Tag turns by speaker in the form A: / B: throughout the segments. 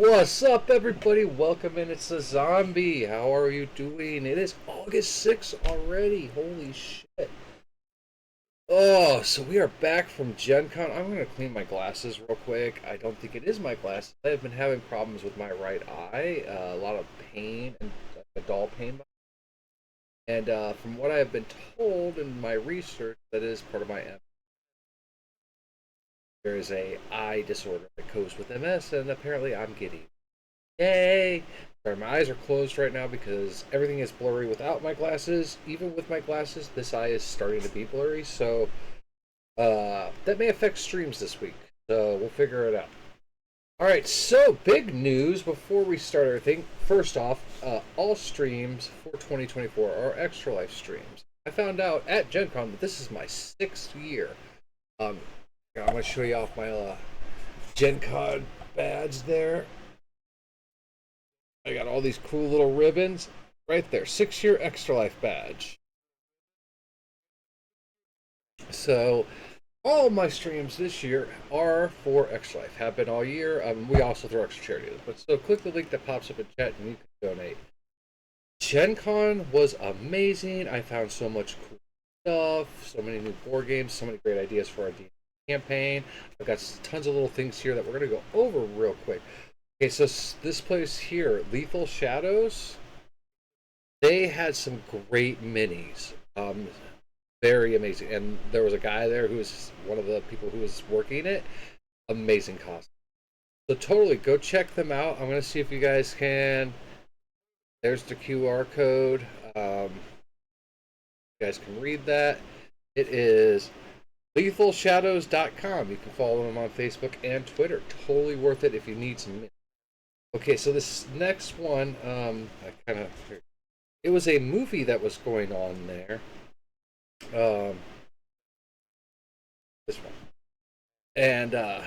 A: What's up, everybody? Welcome in. It's a zombie. How are you doing? It is August 6th already. Holy shit. Oh, so we are back from Gen Con. I'm going to clean my glasses real quick. I don't think it is my glasses. I've been having problems with my right eye. A lot of pain and a dull pain. And from what I have been told in my research, that is part of my MS. There is a eye disorder that goes with MS, and apparently I'm getting. Yay! Sorry, my eyes are closed right now because everything is blurry without my glasses. Even with my glasses, this eye is starting to be blurry, so that may affect streams this week. So we'll figure it out. Alright, so big news before we start everything. First off, all streams for 2024 are Extra Life streams. I found out at Gen Con that this is my 6th year. I'm going to show you off my Gen Con badge there. I got all these cool little ribbons right there. 6-year Extra Life badge. So all my streams this year are for Extra Life. Have been all year. We also throw extra charity. But so click the link that pops up in chat and you can donate. Gen Con was amazing. I found so much cool stuff, so many new board games, so many great ideas for our campaign. I've got tons of little things here that we're going to go over real quick. Okay, so this place here, Lethal Shadows, they had some great minis. Very amazing. And there was a guy there who was one of the people who was working it. Amazing costume. So totally, go check them out. I'm going to see if you guys can. There's the QR code. You guys can read that. It is lethalshadows.com. You can follow them on Facebook and Twitter. Totally worth it if you need some minis. Okay, so this next one, it was a movie that was going on there. This one. And I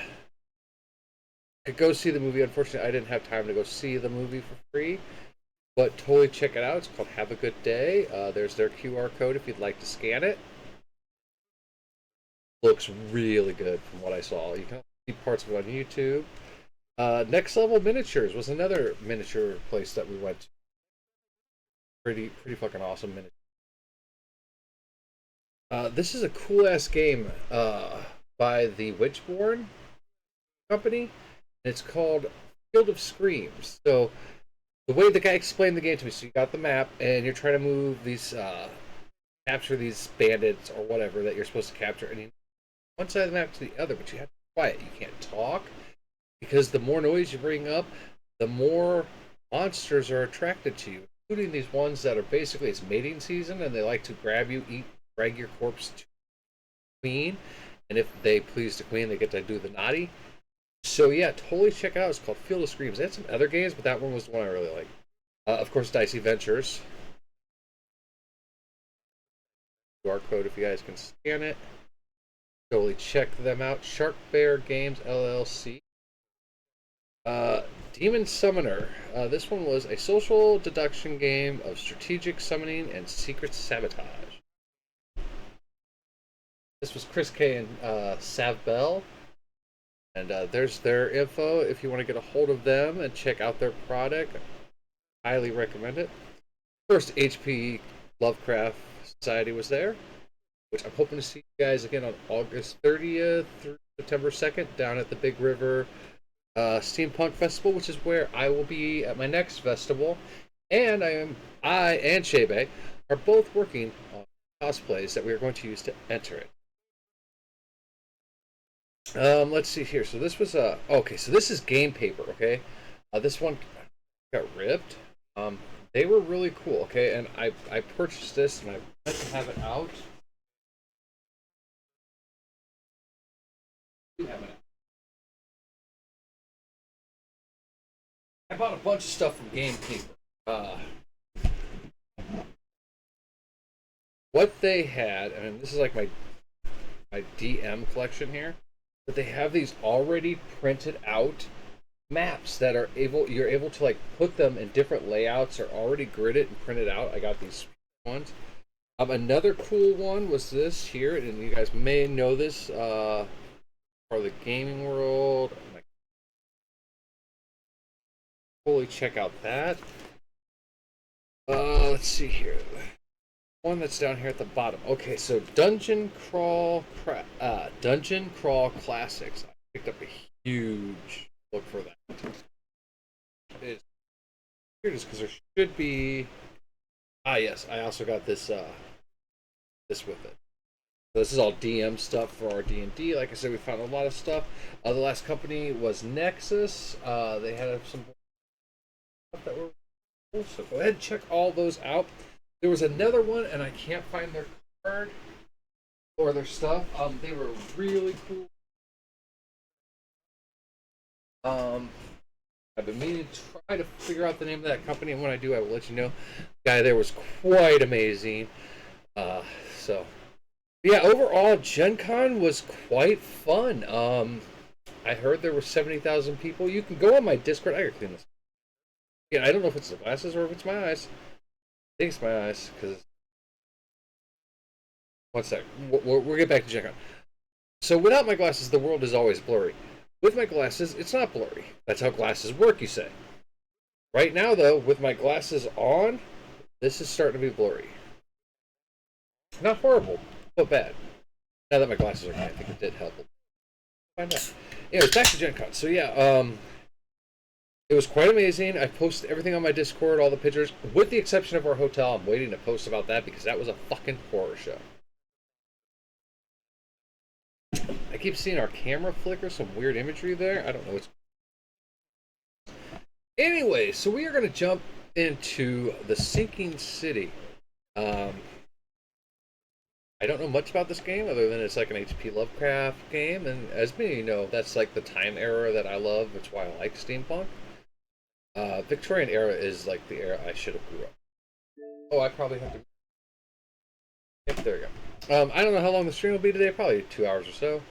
A: could go see the movie. Unfortunately, I didn't have time to go see the movie for free, but totally check it out. It's called Have a Good Day. There's their QR code if you'd like to scan it. Looks really good from what I saw. You can see parts of it on YouTube. Next Level Miniatures was another miniature place that we went to. Pretty fucking awesome miniature. This is a cool ass game by the Witchborn company. It's called Field of Screams. So the way the guy explained the game to me, so you got the map and you're trying to move these, capture these bandits or whatever that you're supposed to capture, and you one side of the map to the other, but you have to be quiet. You can't talk. Because the more noise you bring up, the more monsters are attracted to you, including these ones that are basically, it's mating season and they like to grab you, eat, drag your corpse to the queen. And if they please the queen, they get to do the naughty. So yeah, totally check it out. It's called Field of Screams. They had some other games, but that one was the one I really liked. Of course, Dicey Ventures. QR code if you guys can scan it. Totally check them out. Shark Bear Games LLC. Demon Summoner. This one was a social deduction game of strategic summoning and secret sabotage. This was Chris K and Sav Bell. And there's their info if you want to get a hold of them and check out their product. Highly recommend it. First, HP Lovecraft Society was there, which I'm hoping to see you guys again on August 30th through September 2nd down at the Big River Steampunk Festival, which is where I will be at my next festival. And I and Shebe are both working on cosplays that we are going to use to enter it. Let's see here. So this was okay. So this is game paper. Okay, this one got ripped. They were really cool. Okay, and I purchased this and I meant to have it out. I bought a bunch of stuff from Game Paper. What they had, and this is like my DM collection here, but they have these already printed out maps that are you're able to like put them in different layouts or already gridded and printed out. I got these ones. Another cool one was this here, and you guys may know this for the gaming world. fully check out that. Let's see here. One that's down here at the bottom. Okay, so Dungeon Crawl Classics. I picked up a huge look for that. It's weird just because there should be. Ah, yes, I also got this this with it. So this is all DM stuff for our D&D. Like I said, we found a lot of stuff. The last company was Nexus. They had some stuff that were cool. So go ahead and check all those out. There was another one, and I can't find their card or their stuff. They were really cool. I've been meaning to try to figure out the name of that company, and when I do, I will let you know. The guy there was quite amazing. So, yeah, overall, Gen Con was quite fun. I heard there were 70,000 people. You can go on my Discord. I gotta clean this. Yeah, I don't know if it's the glasses or if it's my eyes. I think it's my eyes, because... One sec. We'll get back to Gen Con. So, without my glasses, the world is always blurry. With my glasses, it's not blurry. That's how glasses work, you say. Right now, though, with my glasses on, this is starting to be blurry. Not horrible, but bad. Now that my glasses are gone, I think it did help. Find out. Anyways, back to Gen Con. So yeah, it was quite amazing. I posted everything on my Discord, all the pictures, with the exception of our hotel. I'm waiting to post about that because that was a fucking horror show. I keep seeing our camera flicker, some weird imagery there. I don't know what's... Anyway, so we are going to jump into the Sinking City. I don't know much about this game other than it's like an HP Lovecraft game, and as many know, that's like the time era that I love. That's why I like steampunk. Victorian era is like the era I should have grew up. Oh, I probably have to... Yep, there we go. I don't know how long the stream will be today, probably 2 hours or so.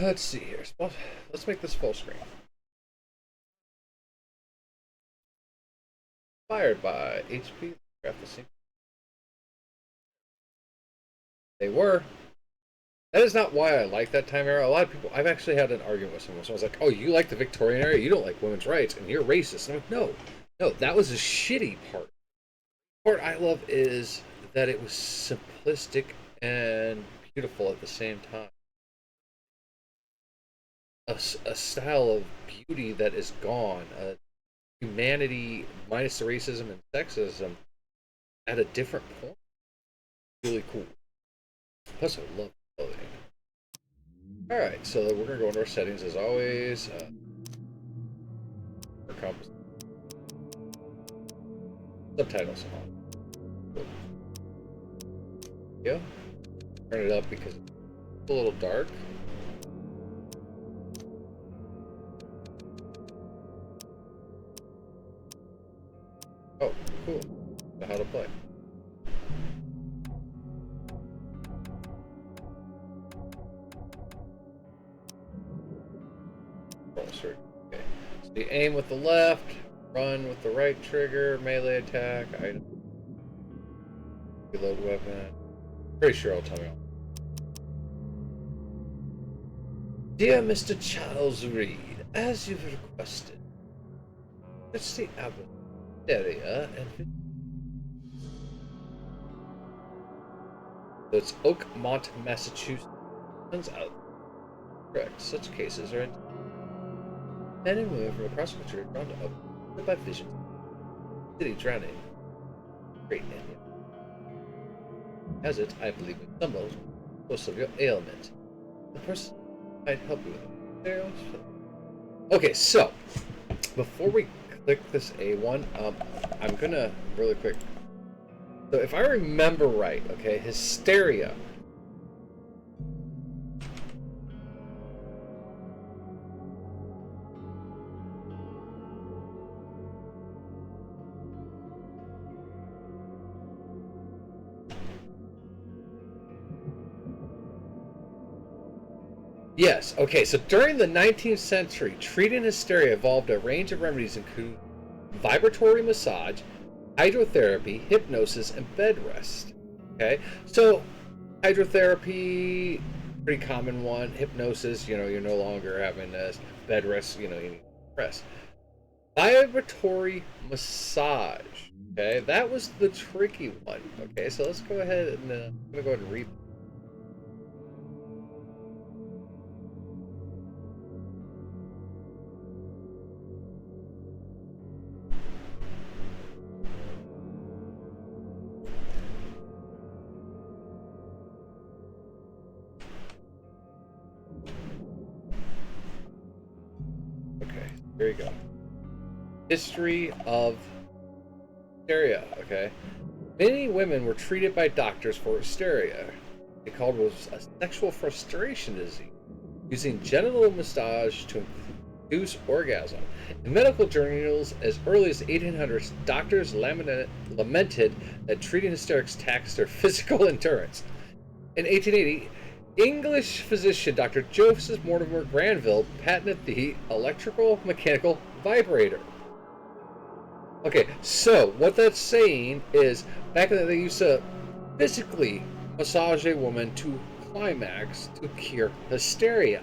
A: Let's see here. Let's make this full screen. Inspired by HP Lovecraft. They were. That is not why I like that time era. A lot of people, I've actually had an argument with someone. So I was like, oh, you like the Victorian era? You don't like women's rights, and you're racist. And I'm like, no, that was the shitty part. The part I love is that it was simplistic and beautiful at the same time. A style of beauty that is gone. Humanity minus the racism and sexism at a different point. Really cool. Plus, I love clothing. Alright, so we're going to go into our settings as always. Our compass. Subtitles on. Yeah. Turn it up because it's a little dark. Oh, cool. So how to play. Okay. So you aim with the left, run with the right trigger, melee attack, item, reload weapon. Pretty sure I'll tell me all. Dear Mr. Charles Reed, as you've requested, let's see area and so it's Oakmont, Massachusetts. Turns out, correct. Such cases are men and women from across the country are drawn to Oakmont by visions. City drowning. Great Indian. As it, I believe, in some levels, most of your ailment. The person might help you with it. Okay, so before we click this A1, I'm gonna really quick. So if I remember right, okay, hysteria. Yes, okay, so during the 19th century, treating hysteria evolved a range of remedies including vibratory massage, hydrotherapy, hypnosis, and bed rest. Okay, so hydrotherapy, pretty common one. Hypnosis, you're no longer having this. Bed rest, you need rest. Vibratory massage. Okay, that was the tricky one. Okay, so let's go ahead and I'm gonna go ahead and read. Okay, here you go. History of hysteria. Okay, many women were treated by doctors for hysteria. They called it a sexual frustration disease, using genital massage to induce orgasm. In medical journals as early as the 1800s, doctors lamented that treating hysterics taxed their physical endurance. In 1880, English physician Dr. Joseph Mortimer Granville patented the electrical mechanical vibrator. Okay, so what that's saying is back then they used to physically massage a woman to climax to cure hysteria.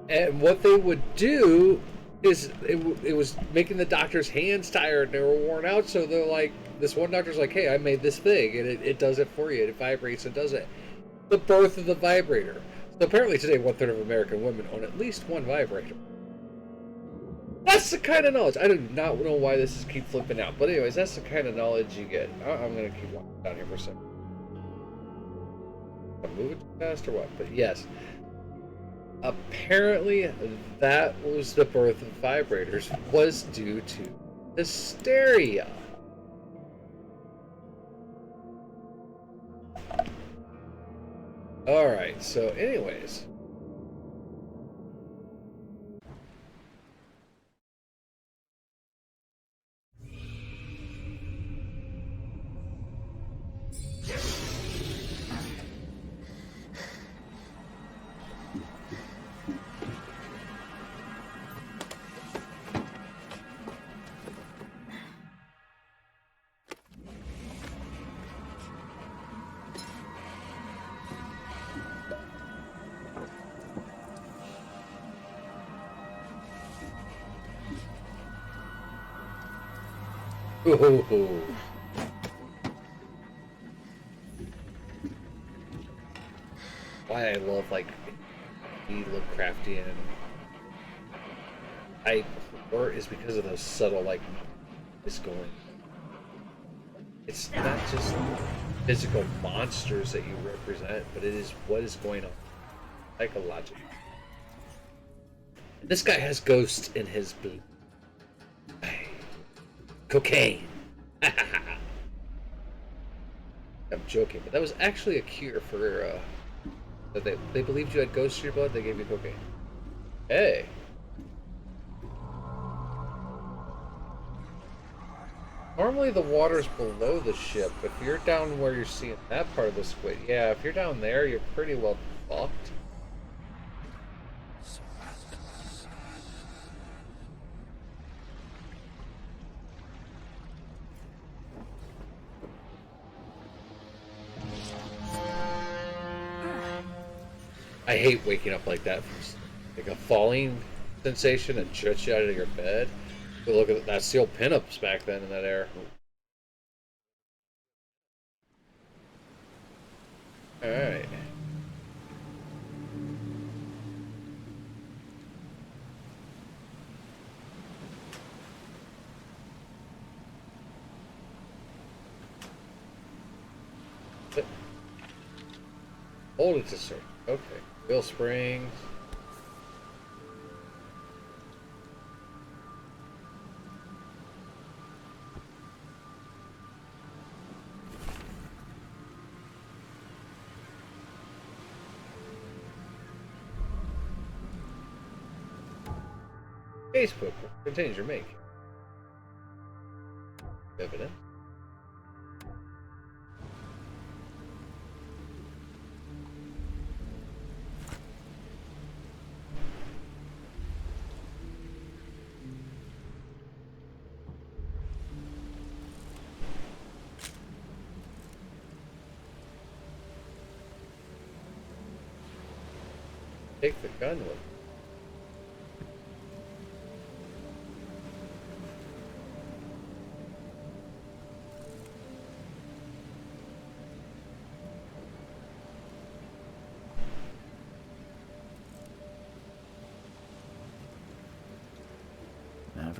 A: And what they would do is it was making the doctor's hands tired and they were worn out. So they're like, this one doctor's like, hey, I made this thing and it does it for you. It vibrates and does it. The birth of the vibrator. So apparently today, 1/3 of American women own at least one vibrator. That's the kind of knowledge. I do not know why this is keep flipping out. But anyways, that's the kind of knowledge you get. I'm going to keep walking down here for a second. I'm moving too fast or what? But yes. Apparently, that was the birth of vibrators was due to hysteria. Alright, so anyways. Ooh. Why I love like Lovecraftian type horror is because of those subtle like it's going. It's not just physical monsters that you represent, but it is what is going on psychologically. And this guy has ghosts in his boot. Cocaine. I'm joking, but that was actually a cure for that they believed you had ghosts in your blood. They gave you cocaine. Hey. Normally the water's below the ship. If you're down where you're seeing that part of the squid, yeah, if you're down there, you're pretty well fucked. I hate waking up like that from like a falling sensation and jerks you out of your bed. But look at that, steel pinups back then in that era. All right. Hold it to start. Okay. Wheel springs. Facebook contains your make. Evidence. Take the gun with.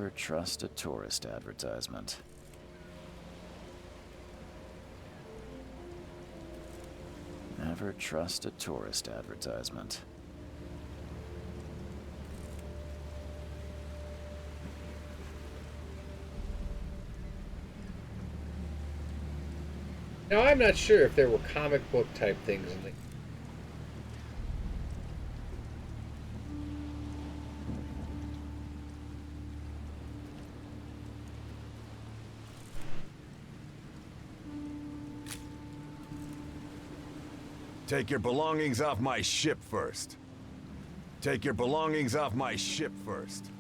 B: Never trust a tourist advertisement. Never trust a tourist advertisement.
A: Now, I'm not sure if there were comic book type things in the.
C: Take your belongings off my ship first. Take your belongings off my ship first.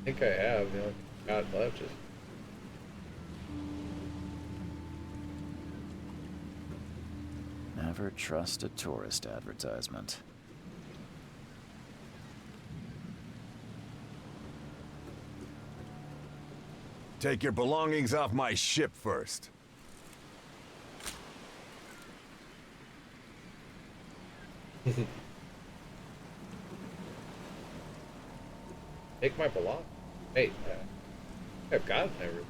A: I think I have. The only thing I got left is.
B: Never trust a tourist advertisement.
C: Take your belongings off my ship first.
A: Take my belongings. Hey, I've got everything.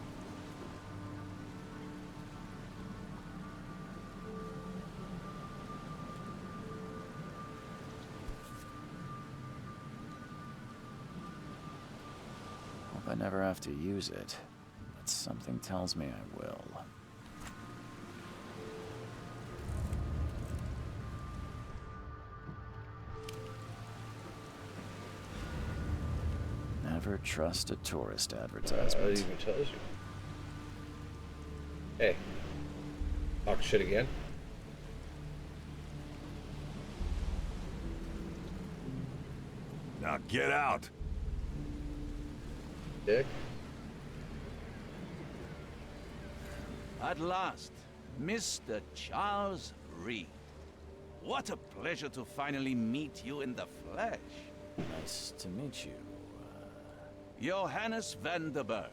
B: Hope I never have to use it, but something tells me I will. Never trust a tourist advertisement.
A: It even tells you. Hey, talk shit again.
C: Now get out.
A: Dick.
D: At last, Mr. Charles Reed. What a pleasure to finally meet you in the flesh.
B: Nice to meet you.
D: Johannes van der Berg,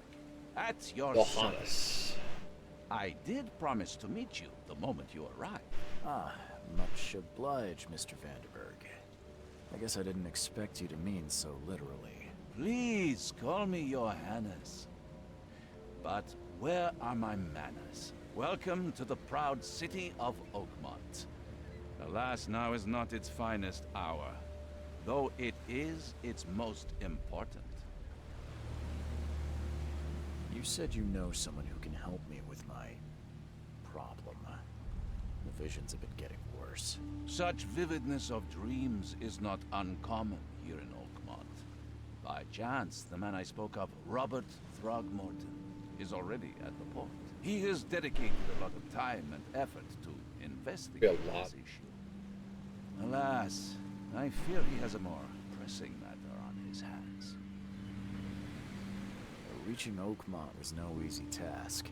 D: at your service.
A: Johannes.
D: I did promise to meet you the moment you arrived.
B: Ah, much obliged, Mr. Vanderberg. I guess I didn't expect you to mean so literally.
D: Please call me Johannes. But where are my manners? Welcome to the proud city of Oakmont. Alas, now is not its finest hour, though it is its most important.
B: You said you know someone who can help me with my problem. The visions have been getting worse.
D: Such vividness of dreams is not uncommon here in Oakmont. By chance, the man I spoke of, Robert Throgmorton, is already at the port. He has dedicated a lot of time and effort to investigate this issue. Alas, I fear he has a more pressing matter on his hands.
B: Reaching Oakmont was no easy task.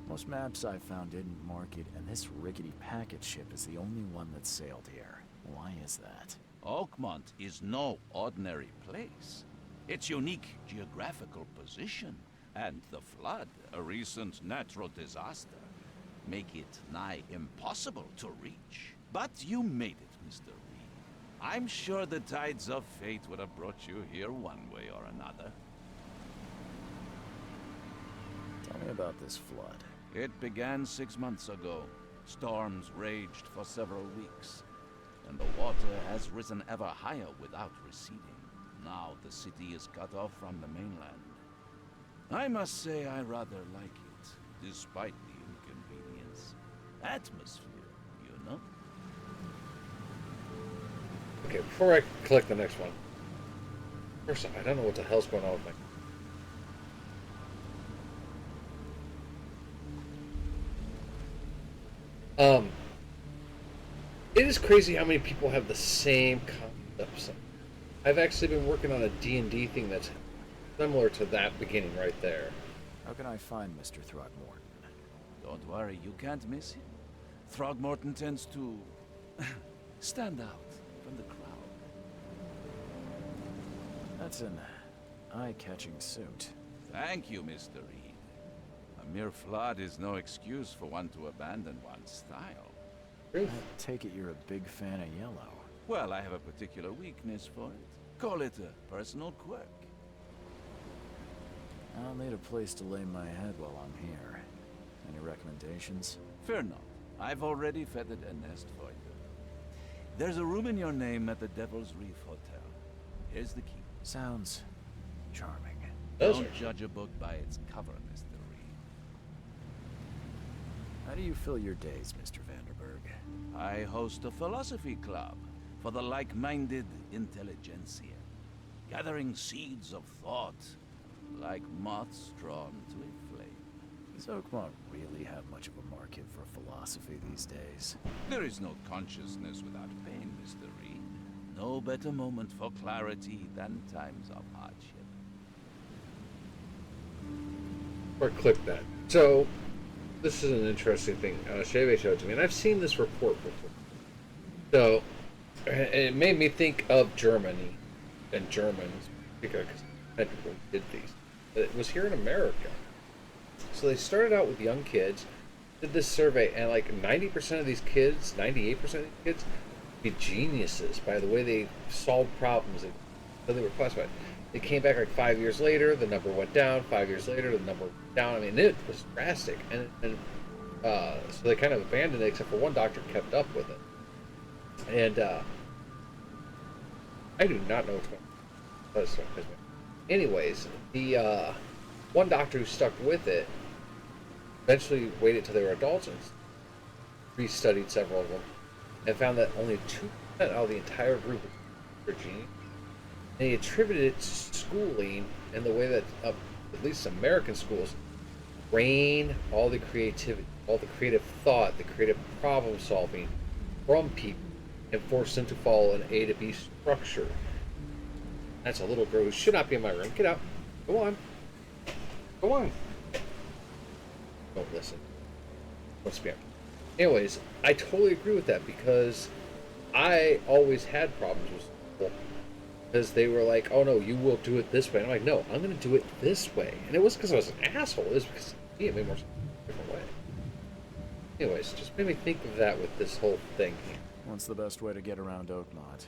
B: Most maps I found didn't mark it, and this rickety packet ship is the only one that sailed here. Why is that?
D: Oakmont is no ordinary place. Its unique geographical position and the flood, a recent natural disaster, make it nigh impossible to reach. But you made it, Mr. Reed. I'm sure the tides of fate would have brought you here one way or another.
B: Tell me about this flood.
D: It began 6 months ago. Storms raged for several weeks, and the water has risen ever higher without receding. Now the city is cut off from the mainland. I must say I rather like it, despite the inconvenience. Atmosphere, you know?
A: Okay, before I click the next one. First off, I don't know what the hell's going on with my. It is crazy how many people have the same concepts. I've actually been working on a D&D thing that's similar to that beginning right there.
B: How can I find Mr. Throgmorton?
D: Don't worry, you can't miss him. Throgmorton tends to stand out from the crowd.
B: That's an eye-catching suit.
D: Thank you, Mr. Reed. A mere flood is no excuse for one to abandon one's style.
A: Truth.
B: I take it you're a big fan of yellow.
D: Well, I have a particular weakness for it. Call it a personal quirk.
B: I'll need a place to lay my head while I'm here. Any recommendations?
D: Fear not. I've already feathered a nest for you. There's a room in your name at the Devil's Reef Hotel. Here's the key.
B: Sounds charming.
A: Those
D: Don't
A: are
D: judge a book by its cover, Mr. Reed.
B: How do you fill your days, Mr. Vanderberg?
D: I host a philosophy club for the like-minded intelligentsia, gathering seeds of thought like moths drawn to a flame.
B: Does Oakmont really have much of a market for philosophy these days?
D: There is no consciousness without pain, Mr. Reed. No better moment for clarity than times of hardship.
A: Or click that. So, this is an interesting thing. Sheve showed to me, and I've seen this report before. So, it made me think of Germany and Germans, because people did these. It was here in America. So they started out with young kids, did this survey, and like 90% of these kids, 98% of these kids, be geniuses by the way they solved problems and so they were classified. They came back like 5 years later, the number went down. 5 years later, the number went down. I mean, it was drastic, and so they kind of abandoned it, except for one doctor kept up with it. And I do not know what's going on. Anyways, the one doctor who stuck with it eventually waited till they were adults and restudied several of them and found that only 2% out of the entire group were genius. And he attributed it to schooling and the way that at least American schools drain all the creativity, all the creative thought, the creative problem solving from people and force them to follow an A to B structure. That's a little girl who should not be in my room. Get out. Go on. Go on. Don't listen. Don't spam. Anyways, I totally agree with that because I always had problems with school. Because they were like, oh no, you will do it this way. And I'm like, no, I'm going to do it this way. And it wasn't because I was an asshole. It was because it made more sense a different way. Anyways, just made me think of that with this whole thing here.
B: What's the best way to get around Oakmont?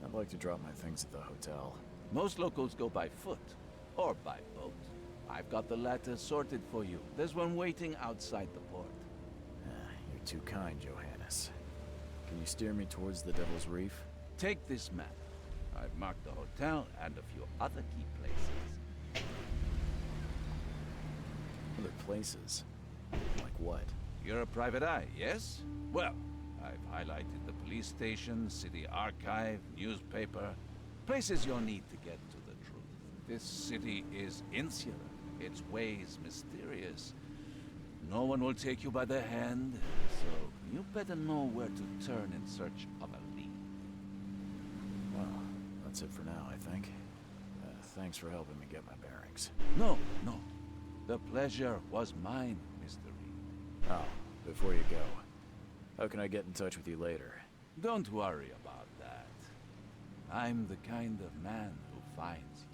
B: I'd like to drop my things at the hotel.
D: Most locals go by foot or by boat. I've got the latter sorted for you. There's one waiting outside the port.
B: You're too kind, Johannes. Can you steer me towards the Devil's Reef?
D: Take this map. I've marked the hotel and a few other key places.
B: Other places? Like what?
D: You're a private eye, yes? Well, I've highlighted the police station, city archive, newspaper, places you'll need to get to the truth. This city is insular, its ways mysterious. No one will take you by the hand, so you better know where to turn in search of a lead.
B: Well, that's it for now, I think. Thanks for helping me get my bearings.
D: No. The pleasure was mine, Mr. Reed.
B: Oh, before you go, how can I get in touch with you later?
D: Don't worry about that. I'm the kind of man who finds you.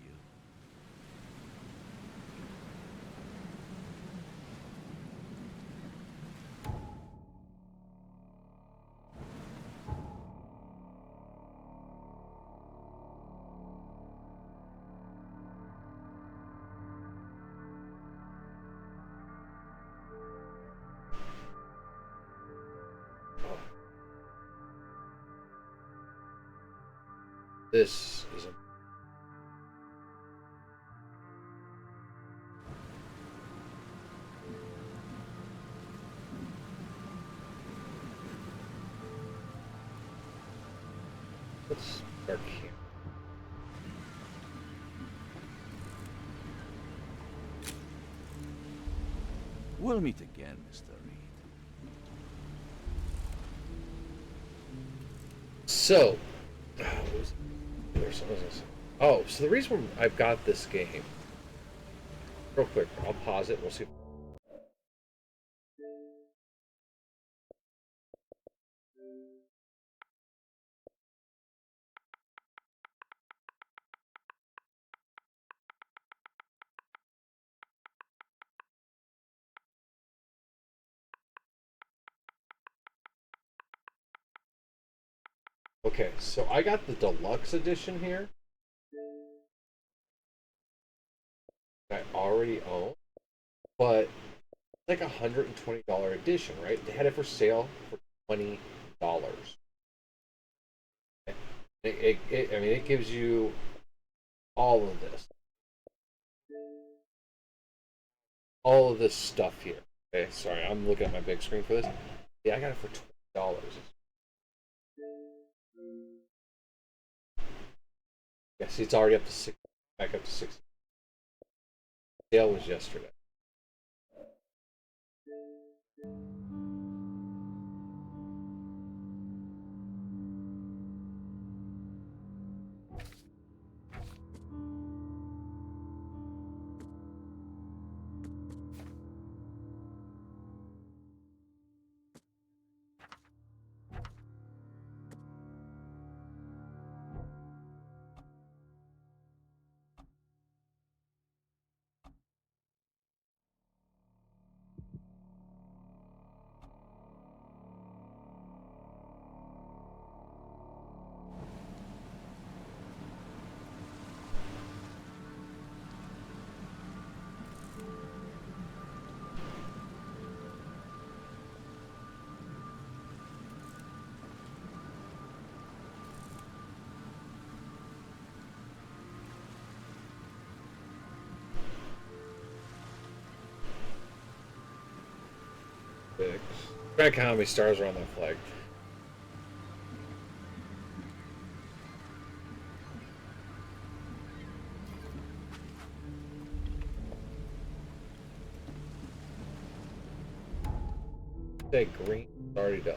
A: This is a let's start here.
D: We'll meet again, Mr. Reed.
A: So, oh, so the reason I've got this game, real quick, I'll pause it. We'll see. Okay, so I got the deluxe edition here. I already own, but it's like $120 edition, right? They had it for sale for $20. I mean, it gives you all of this, all of this stuff here. Okay, sorry, I'm looking at my big screen for this. Yeah, I got it for $20. Yeah, see, it's already up to 60, back up to 60. Sale was yesterday. Six. Trying to count how many stars are on that flag. Say green. It's already done.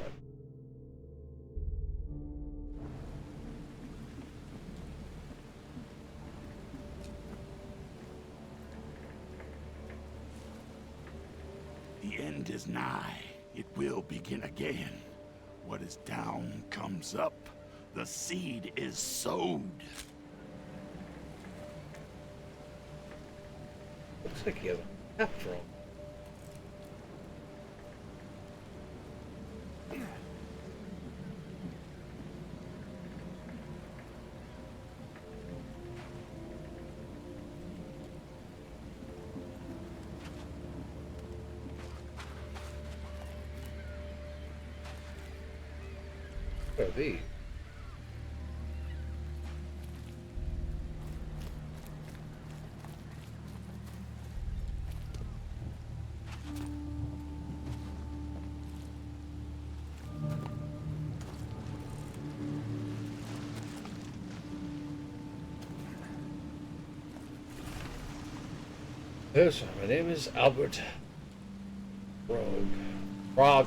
E: The end is nigh. It will begin again. What is down comes up. The seed is sowed.
A: Looks like he has a hat from. What are these? Yes, my name is Albert Throgmorton.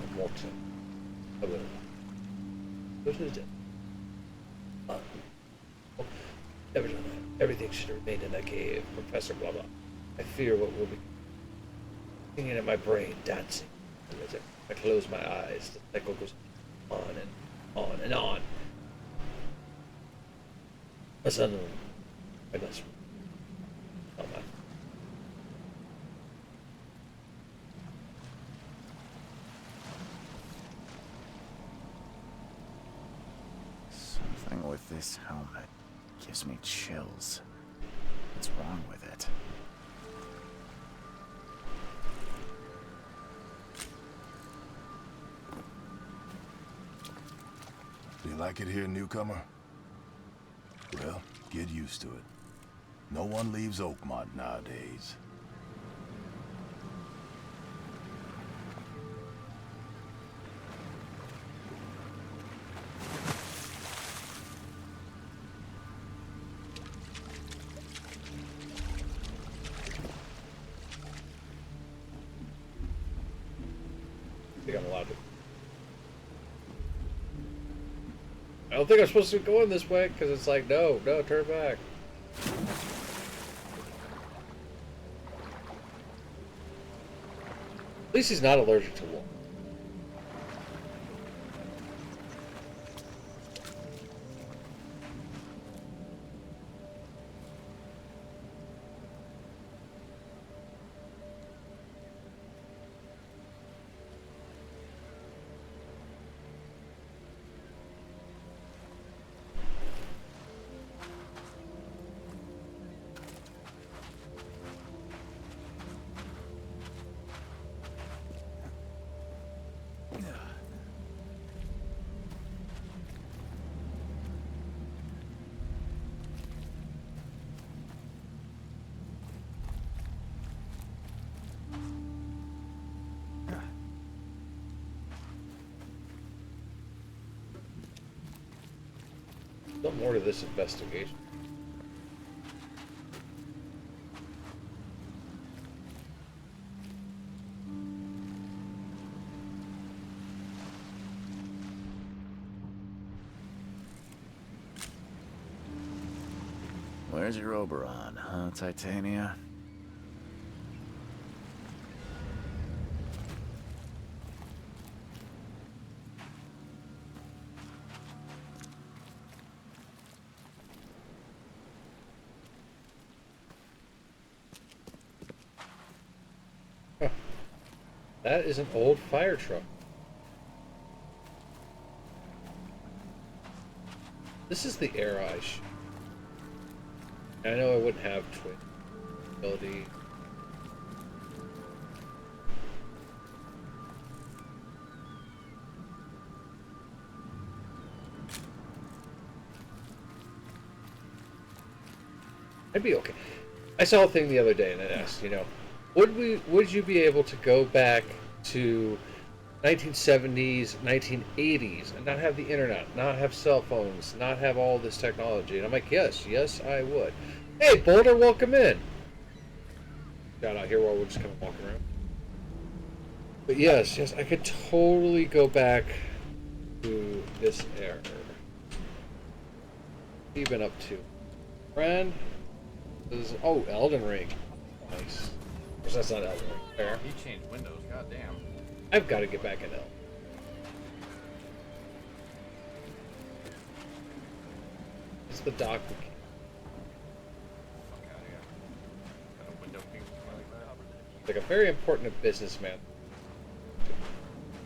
A: What is it? Nevertheless, everything should remain in that cave, Professor blah blah. I fear what will be singing in my brain, dancing. As I close my eyes, the cycle goes on and on and on. But suddenly, I must. Oh my.
B: Something with this helmet gives me chills. What's wrong with it?
C: Do you like it here, newcomer? Well, get used to it. No one leaves Oakmont nowadays.
A: I think I'm allowed to. I don't think I'm supposed to be going this way because it's like, no, turn back. At least he's not allergic to water. Still more to this investigation.
B: Where's your Oberon, huh, Titania?
A: That is an old fire truck. This is the air ice. I know I wouldn't have twin ability. I'd be okay. I saw a thing the other day and it asked, would you be able to go back to 1970s, 1980s, and not have the internet, not have cell phones, not have all this technology? And I'm like, yes, I would. Hey, Boulder, welcome in. Shout out here while we're just kind of walking around. But yes, I could totally go back to this era. What have you been up to? Friend? This is, Elden Ring. Nice. Of course, that's not Elden Ring. Fair.
F: He changed windows, goddamn.
A: I've got to get back in Elden. It's the dock.
F: Fuck out of here. Got a window king like that.
A: Like a very important businessman.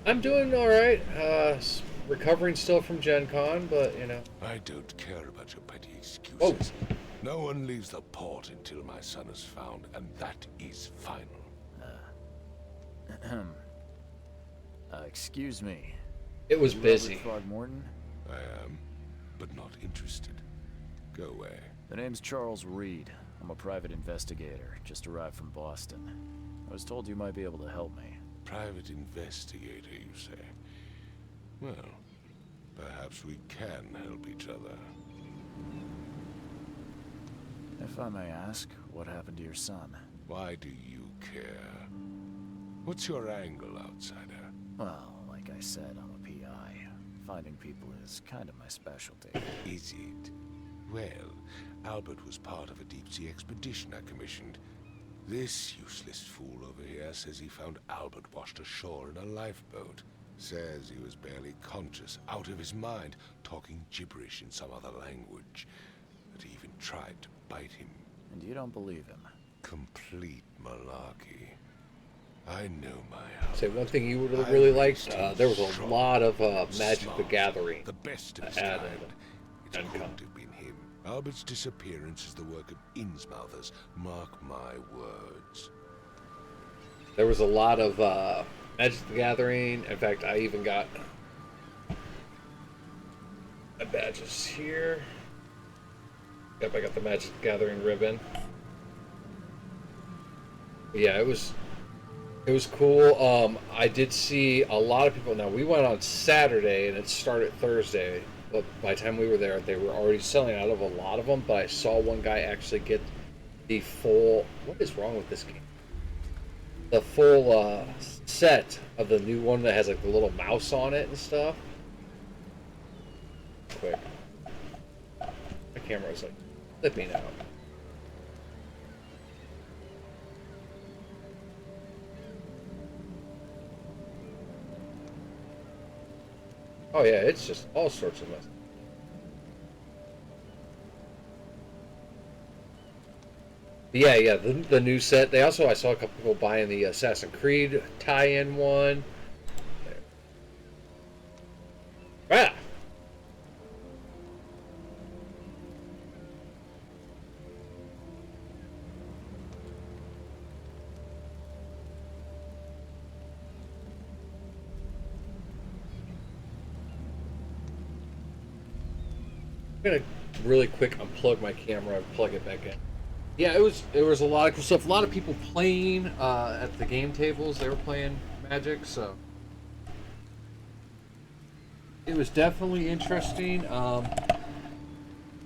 A: I'm doing all right. Recovering still from Gen Con, but
G: I don't care about your petty excuses.
A: Oh.
G: No one leaves the port until my son is found, and that is final.
B: Excuse me.
A: it was
B: You
A: busy.
B: Robert Throgmorton?
G: I am, but not interested. Go away.
B: The name's Charles Reed. I'm a private investigator, just arrived from Boston. I was told you might be able to help me.
G: Private investigator, you say? Well, perhaps we can help each other.
B: If I may ask, what happened to your son?
G: Why do you care? What's your angle, outsider?
B: Well, like I said, I'm a PI. Finding people is kind of my specialty.
G: Is it? Well, Albert was part of a deep-sea expedition I commissioned. This useless fool over here says he found Albert washed ashore in a lifeboat. Says he was barely conscious, out of his mind, talking gibberish in some other language. That he even tried to bite him.
B: And you don't believe him?
G: Complete malarkey. I know my Albert.
A: Say one thing you would have
G: I
A: really
G: raised
A: liked.
G: him
A: There was a
G: strong,
A: lot of Magic the
G: smart,
A: Gathering.
G: The best of his
A: added.
G: kind. It
A: And
G: couldn't
A: come.
G: have been him. Albert's disappearance is the work of Innsmouthers. Mark my words.
A: There was a lot of Magic the Gathering. In fact, I even got my badges here. Yep, I got the Magic the Gathering ribbon. Yeah, it was cool. I did see a lot of people. Now, we went on Saturday and it started Thursday. But by the time we were there, they were already selling out of a lot of them. But I saw one guy actually get the full... What is wrong with this game? The full set of the new one that has like the little mouse on it and stuff. Quick. My camera was like flipping out. Oh yeah, it's just all sorts of mess. Yeah, the new set. I saw a couple people buying the Assassin's Creed tie-in one. Ah! I'm gonna really quick unplug my camera and plug it back in. Yeah, it was a lot of cool stuff. A lot of people playing at the game tables. They were playing Magic, so it was definitely interesting.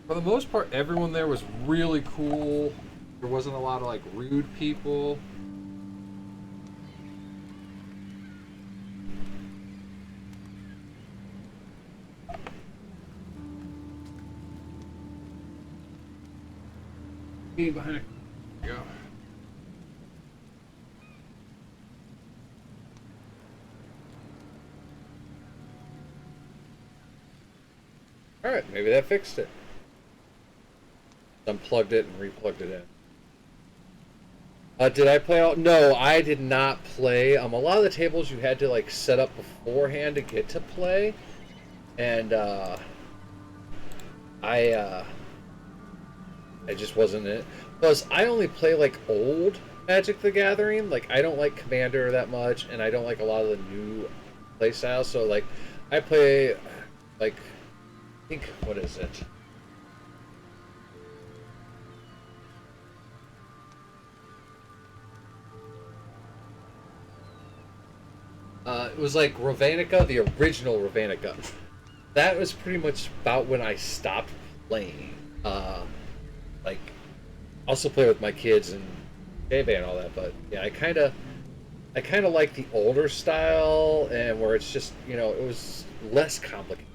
A: For the most part, everyone there was really cool. There wasn't a lot of like rude people. Me behind it. There you go. Alright, maybe that fixed it. Unplugged it and replugged it in. Did I play all? No, I did not play. A lot of the tables you had to like set up beforehand to get to play, and I just wasn't in it. Plus, I only play like old Magic the Gathering. Like I don't like Commander that much, and I don't like a lot of the new play styles. So like, I play like I think what is it? It was like Ravnica, the original Ravnica. That was pretty much about when I stopped playing. Like, also play with my kids and J-Bay and all that, but yeah, I kind of like the older style and where it's just, you know, it was less complicated.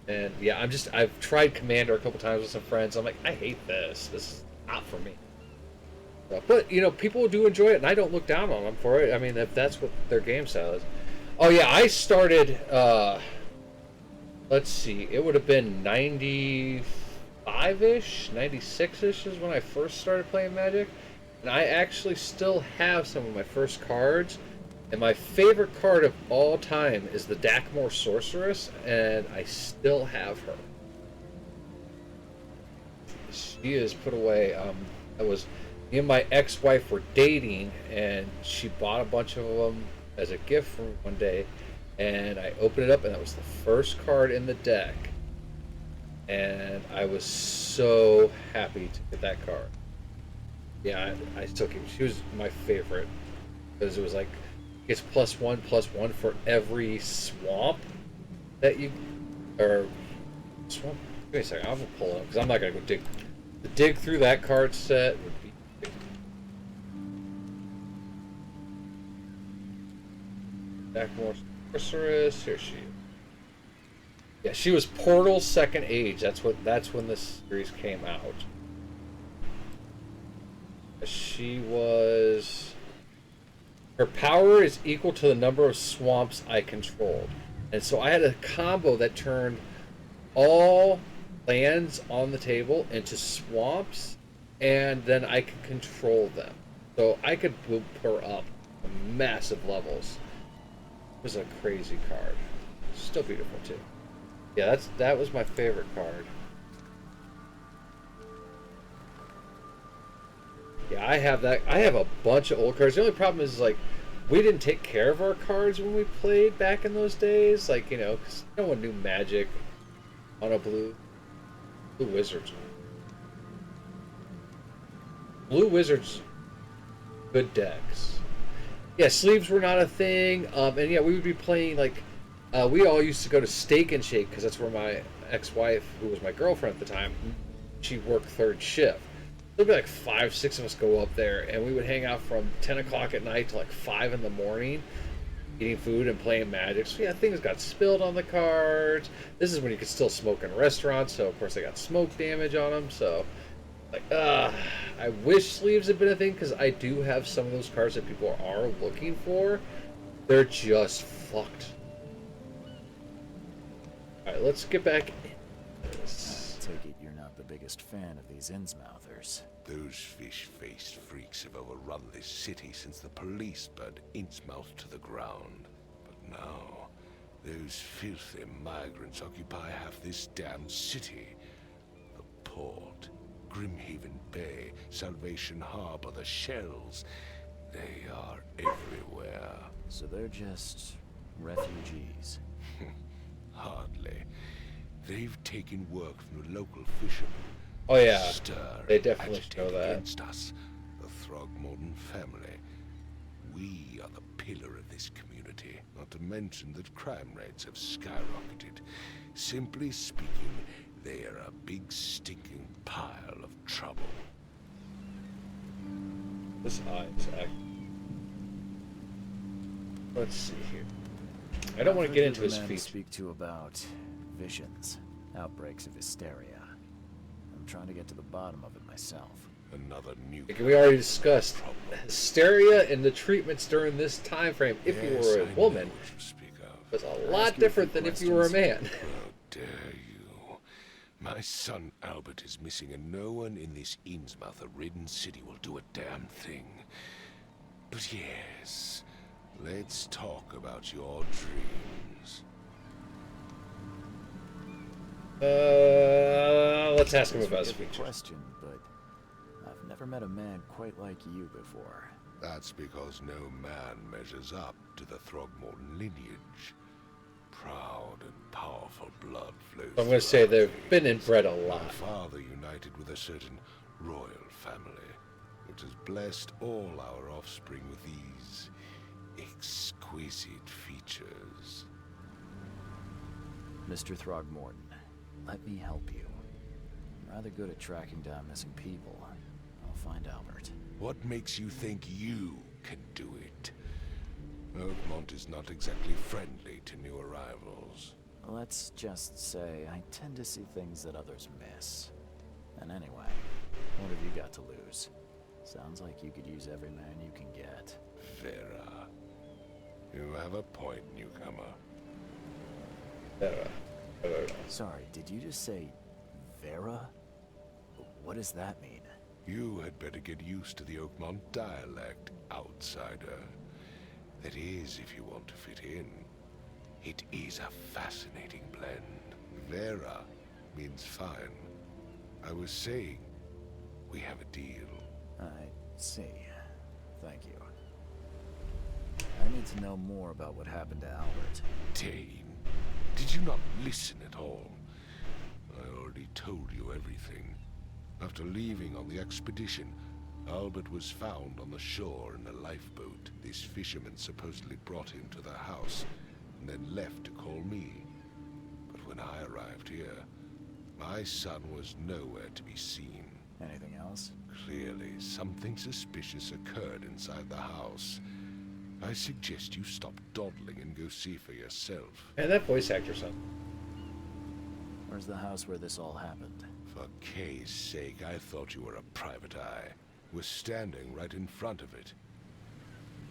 A: And yeah, I've tried Commander a couple times with some friends. I'm like, I hate this. This is not for me. But you know, people do enjoy it, and I don't look down on them for it. I mean, if that's what their game style is. Oh yeah, I started. Let's see, it would have been 95-ish, 96-ish is when I first started playing Magic, and I actually still have some of my first cards. And my favorite card of all time is the Dakmor Sorceress, and I still have her. She is put away. That was me and my ex-wife were dating, and she bought a bunch of them as a gift for me one day, and I opened it up, and that was the first card in the deck, and I was so happy to get that card. Yeah, I still keep. She was my favorite because it was like it's +1/+1 for every swamp that you or swamp. Give me a second. I'll pull it up because I'm not gonna go dig through that card set. Would be Dakmor Sorceress. Here she is. Yeah, she was Portal's second age. That's when this series came out. She was. Her power is equal to the number of swamps I controlled, and so I had a combo that turned all lands on the table into swamps, and then I could control them. So I could boop her up massive levels. It was a crazy card. Still beautiful too. Yeah, that was my favorite card. Yeah, I have that. I have a bunch of old cards. The only problem is like we didn't take care of our cards when we played back in those days. Like, you know, 'cause no one knew Magic on a blue Wizards. Blue Wizards, good decks. Yeah, sleeves were not a thing. And yeah, we would be playing like we all used to go to Steak and Shake because that's where my ex-wife, who was my girlfriend at the time, she worked third shift. There'd be like 5, 6 of us go up there, and we would hang out from 10 o'clock at night to like 5 in the morning, eating food and playing Magic. So yeah, things got spilled on the cards. This is when you could still smoke in restaurants, so of course they got smoke damage on them. So like, I wish sleeves had been a thing because I do have some of those cards that people are looking for. They're just fucked. All right, let's get back into this.
B: I take it you're not the biggest fan of these Innsmouthers.
G: Those fish-faced freaks have overrun this city since the police burned Innsmouth to the ground. But now, those filthy migrants occupy half this damned city. The port, Grimhaven Bay, Salvation Harbor, the shells. They are everywhere.
B: So they're just refugees.
G: Hardly. They've taken work from the local fishermen.
A: Oh yeah,
G: Stir,
A: they definitely
G: agitate
A: show that.
G: against us, the Throgmorton family. We are the pillar of this community, not to mention that crime rates have skyrocketed. Simply speaking, They are a big stinking pile of trouble.
A: This eye is let's see here. I don't want to get into his feet.
B: Speak to about visions, outbreaks of hysteria. I'm trying to get to the bottom of it myself.
G: Another new.
A: We already discussed hysteria and the treatments during this time frame. If you were a woman, was a lot different than if you were a man.
G: How dare you? My son Albert is missing, and no one in this Innsmouth-ridden city will do a damn thing. But yes, let's talk about your dreams.
A: Let's ask him about his
B: It's a
A: features.
B: question, but I've never met a man quite like you before.
G: That's because no man measures up to the Throgmorton lineage. Proud and powerful blood flows.
A: I'm going to say they've been inbred a lot.
G: My father united with a certain royal family, which has blessed all our offspring with these exquisite features.
B: Mr. Throgmorton, let me help you. I'm rather good at tracking down missing people. I'll find Albert.
G: What makes you think you can do it? Oakmont is not exactly friendly to new arrivals.
B: Let's just say I tend to see things that others miss. And anyway, what have you got to lose? Sounds like you could use every man you can get.
G: Vera, you have a point, newcomer.
B: Sorry, did you just say Vera? What does that mean?
G: You had better get used to the Oakmont dialect, outsider. That is, if you want to fit in. It is a fascinating blend. Vera means fine. I was saying, we have a deal.
B: I see. Thank you. I need to know more about what happened to Albert.
G: Dane, did you not listen at all? I already told you everything. After leaving on the expedition, Albert was found on the shore in a lifeboat. This fisherman supposedly brought him to the house, and then left to call me. But when I arrived here, my son was nowhere to be seen.
B: Anything else?
G: Clearly, something suspicious occurred inside the house. I suggest you stop dawdling and go see for yourself.
A: And that voice actor son.
B: Where's the house where this all happened?
G: For Kay's sake, I thought you were a private eye. We're standing right in front of it.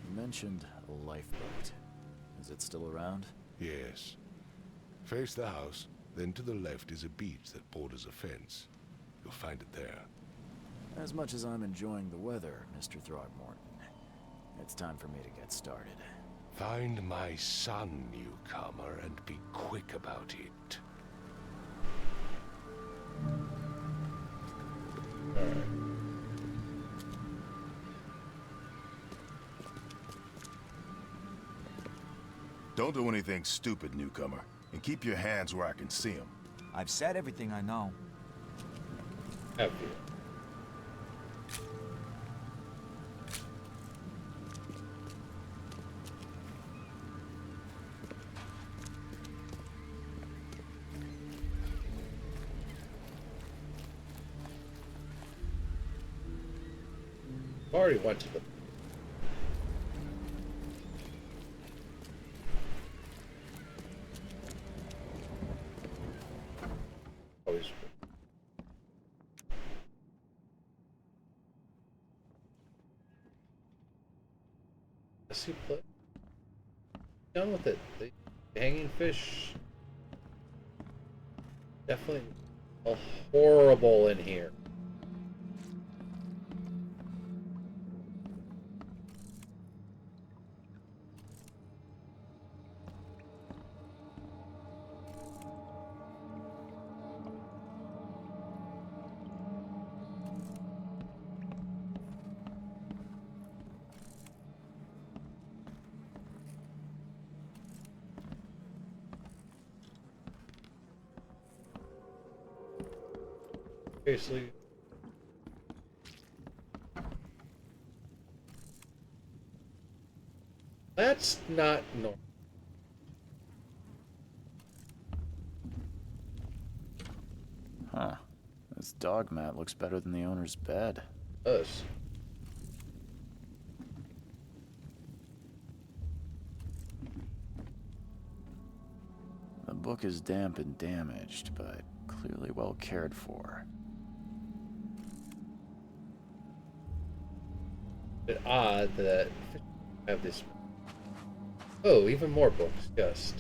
B: You mentioned a lifeboat. Is it still around?
G: Yes. Face the house, then to the left is a beach that borders a fence. You'll find it there.
B: As much as I'm enjoying the weather, Mr. Throgmorton, it's time for me to get started.
G: Find my son, newcomer, and be quick about it.
A: Alright.
C: Don't do anything stupid, newcomer. And keep your hands where I can see them.
H: I've said everything I know.
A: Have you? Already went to the always I see play done with it. The hanging fish definitely horrible in here. Basically, that's not normal.
B: This dog mat looks better than the owner's bed.
A: Us.
B: The book is damp and damaged, but clearly well cared for.
A: Bit odd that I have this. Oh, even more books. Yes.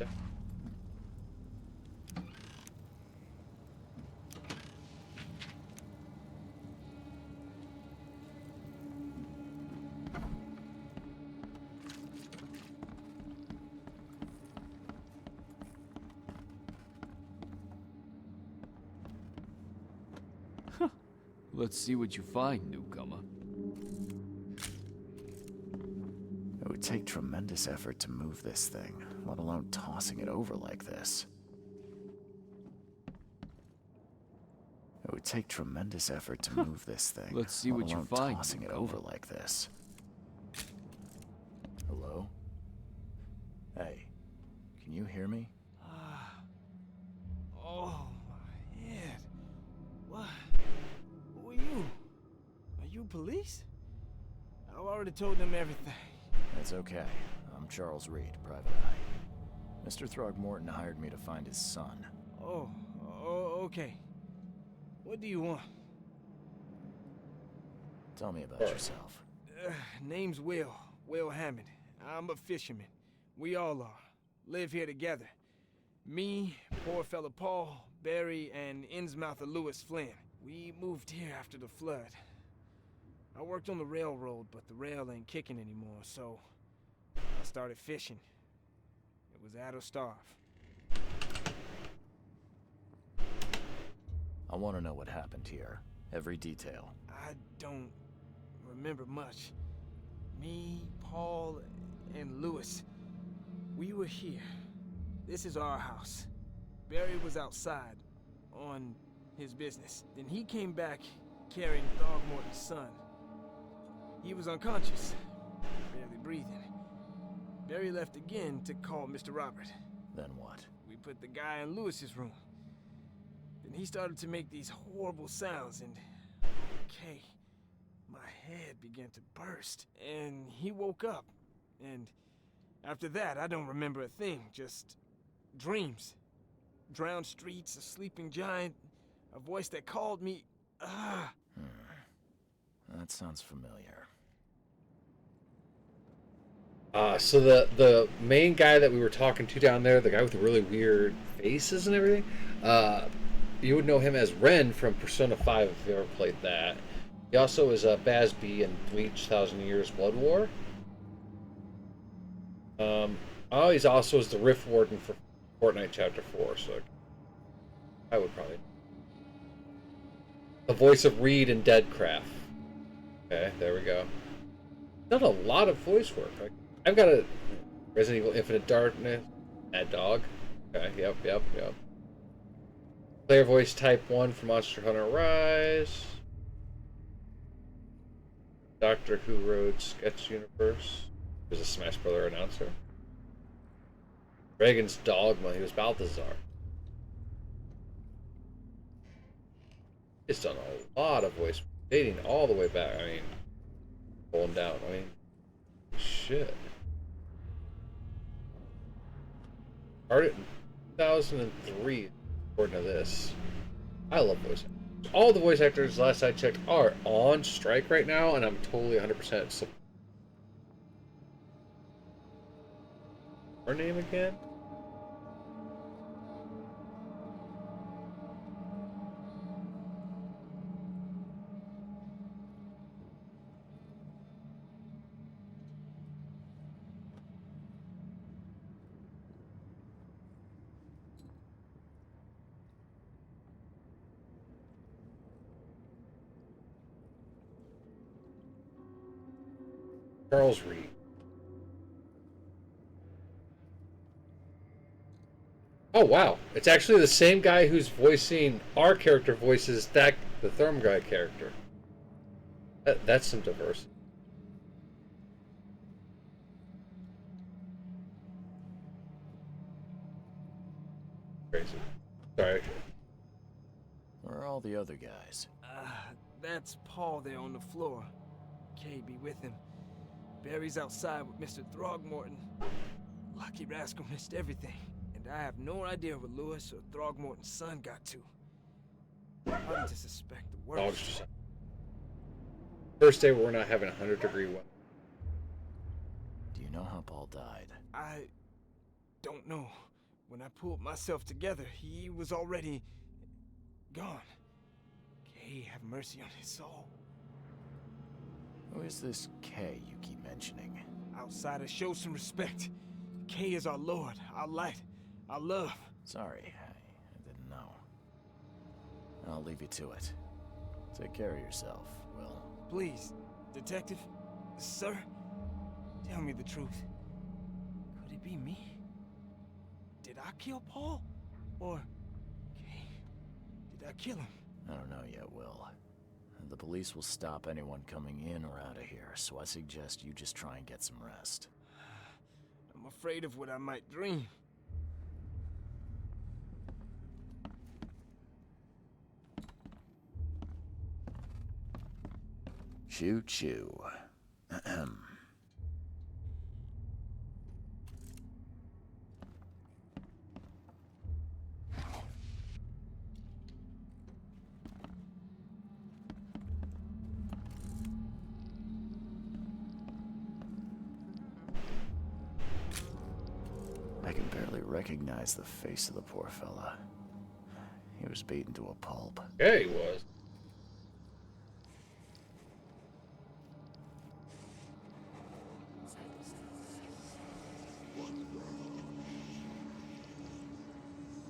I: Let's see what you find, newcomer.
B: It would take tremendous effort to move this thing, let alone tossing it over like this. It would take tremendous effort to move this thing.
I: Let's see
B: let
I: what you
B: alone
I: find,
B: tossing it
I: newcomer.
B: over like this. Hello? Hey, can you hear me?
J: Oh, my head. What? Who are you? Are you police? I've already told them everything.
B: It's okay. I'm Charles Reed, Private Eye. Mr. Throgmorton hired me to find his son.
J: Oh, okay. What do you want?
B: Tell me about yourself.
J: Name's Will. Will Hammond. I'm a fisherman. We all are. Live here together. Me, poor fella Paul, Barry, and Innsmouther Lewis Flynn. We moved here after the flood. I worked on the railroad, but the rail ain't kicking anymore, so I started fishing. It was add or starve.
B: I want to know what happened here. Every detail.
J: I don't remember much. Me, Paul, and Lewis, we were here. This is our house. Barry was outside, on his business. Then he came back carrying Throgmorton's son. He was unconscious, barely breathing. Barry left again to call Mr. Robert.
B: Then what?
J: We put the guy in Lewis's room. Then he started to make these horrible sounds and... Okay, my head began to burst. And he woke up. And after that, I don't remember a thing, just dreams. Drowned streets, a sleeping giant, a voice that called me.
B: That sounds familiar.
A: So the main guy that we were talking to down there, the guy with the really weird faces and everything, you would know him as Ren from Persona 5 if you ever played that. He also is Bazby in Bleach 1000 Years Blood War. He's also is the Rift Warden for Fortnite Chapter 4, so I would probably. The voice of Reed in Deadcraft. Okay, there we go. Done a lot of voice work. I've got a Resident Evil Infinite Darkness. Mad Dog. Okay, yep. Player voice type 1 for Monster Hunter Rise. Doctor Who Road Sketch Universe. He was a Smash Brother announcer. Reagan's Dogma. He was Balthazar. He's done a lot of voice dating all the way back. I mean, pulling down. I mean, shit. Started in 2003, according to this. I love voice actors. All the voice actors, last I checked, are on strike right now, and I'm totally 100% her name again? Charles Reed. Oh wow, it's actually the same guy who's voicing our character voices the Therm guy character. That's some diversity. Crazy. Sorry.
B: We're all all the other guys?
J: That's Paul there on the floor. Kay be with him. Barry's outside with Mr. Throgmorton. Lucky rascal missed everything, and I have no idea where Lewis or Throgmorton's son got to. Hard to suspect the worst.
A: First day we're not having 100-degree weather.
B: Do you know how Paul died?
J: I don't know. When I pulled myself together, he was already gone. Kay have mercy on his soul.
B: Who is this K you keep mentioning?
J: Outsiders, show some respect. Kay is our Lord, our light, our love.
B: Sorry, I didn't know. I'll leave you to it. Take care of yourself, Will.
J: Please, Detective, sir, tell me the truth. Could it be me? Did I kill Paul? Or Kay? Did I kill him?
B: I don't know yet, Will. The police will stop anyone coming in or out of here, so I suggest you just try and get some rest.
J: I'm afraid of what I might dream.
B: Choo choo. Ahem. I can barely recognize the face of the poor fella. He was beaten to a pulp.
A: Yeah, he was.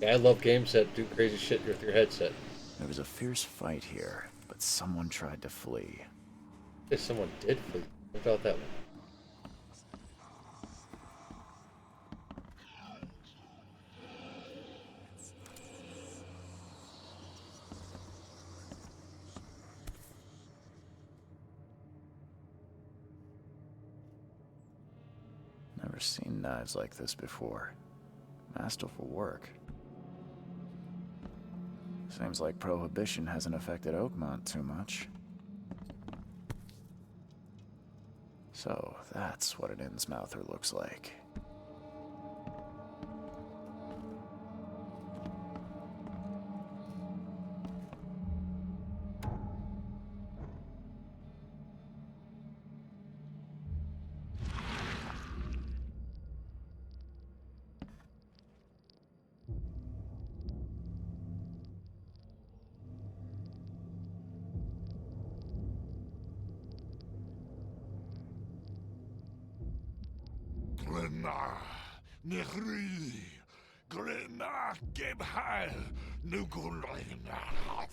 A: Yeah, I love games that do crazy shit with your headset.
B: There was a fierce fight here, but someone tried to flee.
A: If someone did flee, what about that one?
B: Never seen knives like this before. Masterful work. Seems like Prohibition hasn't affected Oakmont too much. So, that's what an Innsmouther looks like.
E: Glenna, Nehri, Glenna, Gebhal, Nugulina.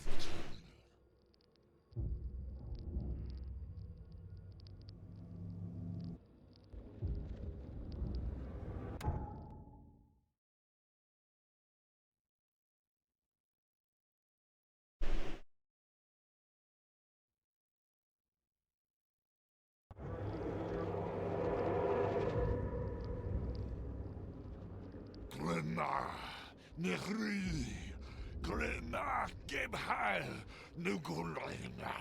E: Glenna, Nehri, Glenna, Gebhal, Nugulina.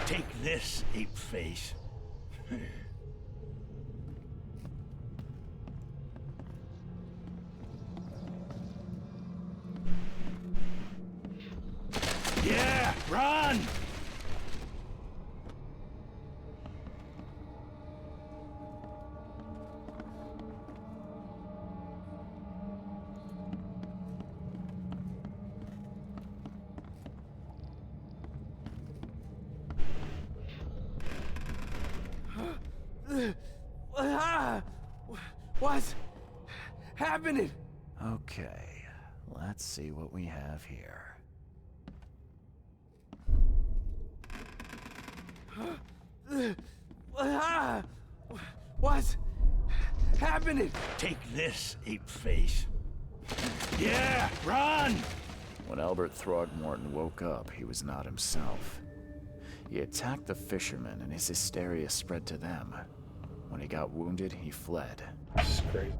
E: Take this, ape face. Yeah, run!
J: What's happening?
B: Okay, let's see what we have here.
J: What's happening?
E: Take this, ape face. Yeah, run!
B: When Albert Throgmorton woke up, he was not himself. He attacked the fishermen, and his hysteria spread to them. When he got wounded, he fled.
A: This is crazy.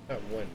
A: That one.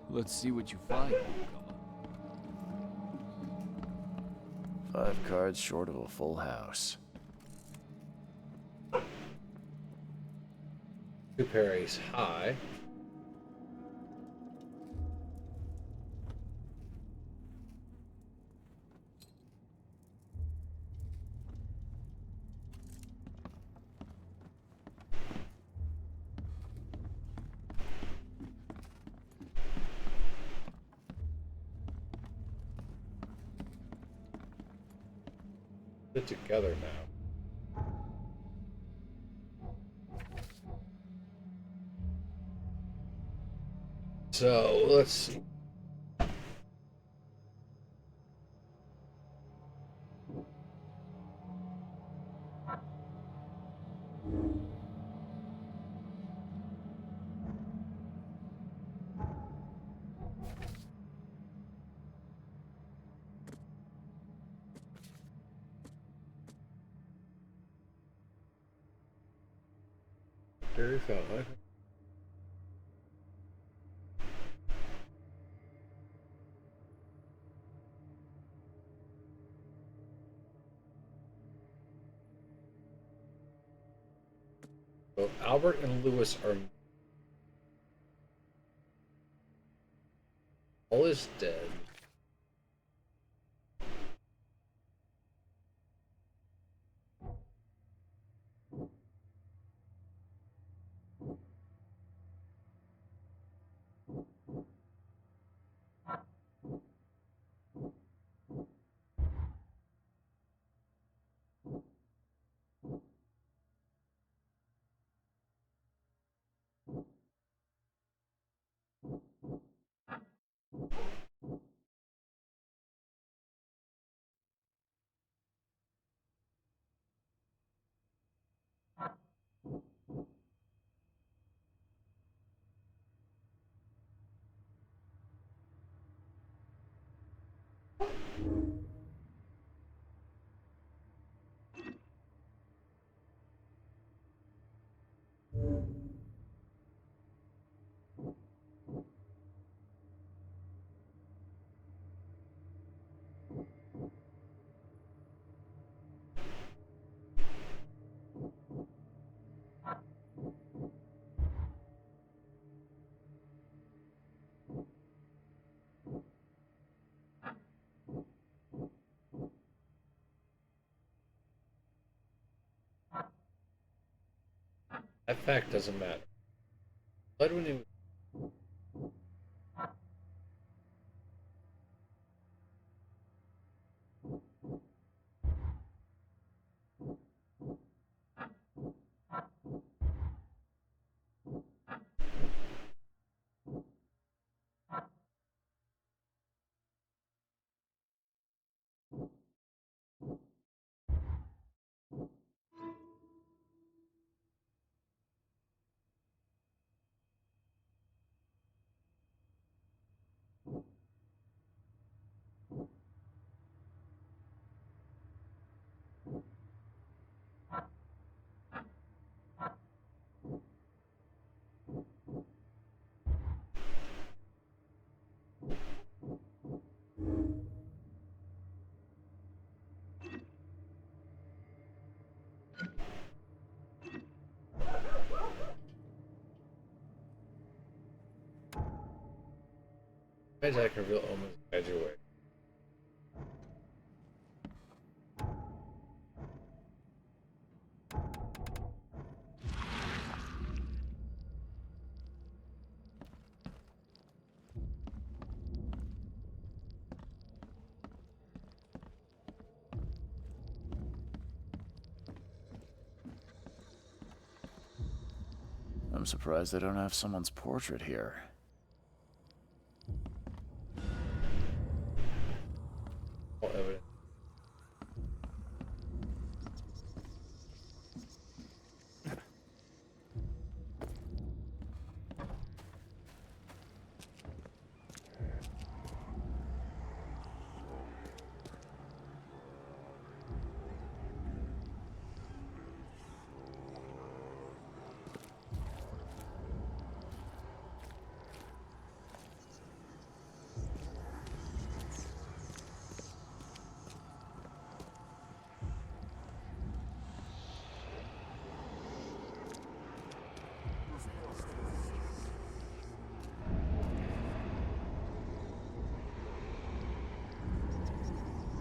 I: Let's see what you find, newcomer.
B: 5 cards short of a full house.
A: 2 pair ace high. Put together now. So let's see. Very fun. So Albert and Lewis are all is dead. That fact doesn't matter. Blood when he Isaac reveal Omen's graduate.
B: I'm surprised they don't have someone's portrait here.
A: All evidence.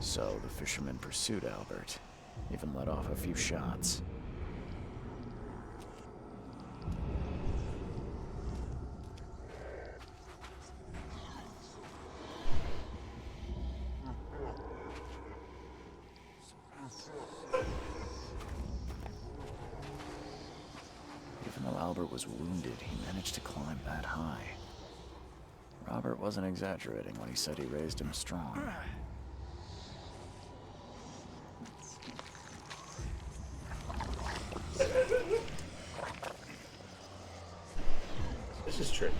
B: So the fisherman pursued Albert, even let off a few shots. Even though Albert was wounded, he managed to climb that high. Robert wasn't exaggerating when he said he raised him strong.
A: This is tricky.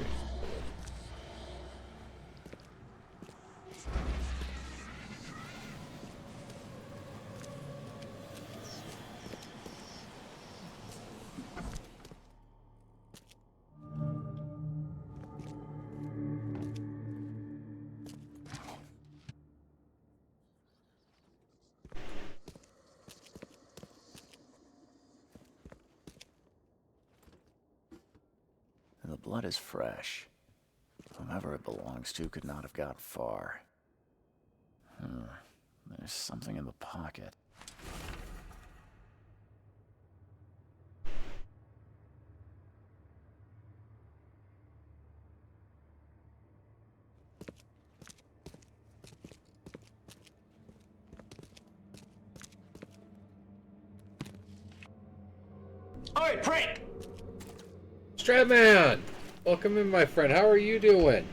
B: And the blood is fresh. Whomever it belongs to could not have got far. There's something in the pocket.
K: Oi, prick!
A: Stratman! Welcome in, my friend. How are you doing?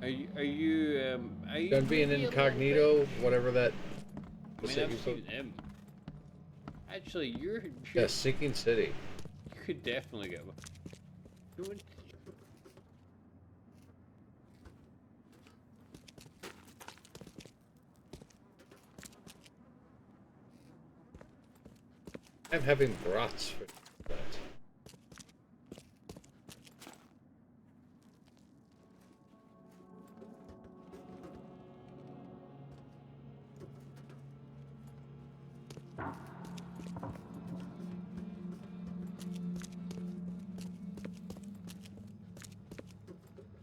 F: Are you
A: Gonna be an incognito, whatever that
F: I
A: was.
F: mean, I've seen him. Actually, you're
A: Yeah, Sinking City.
F: you could definitely go. You would-
A: I'm having brats for that.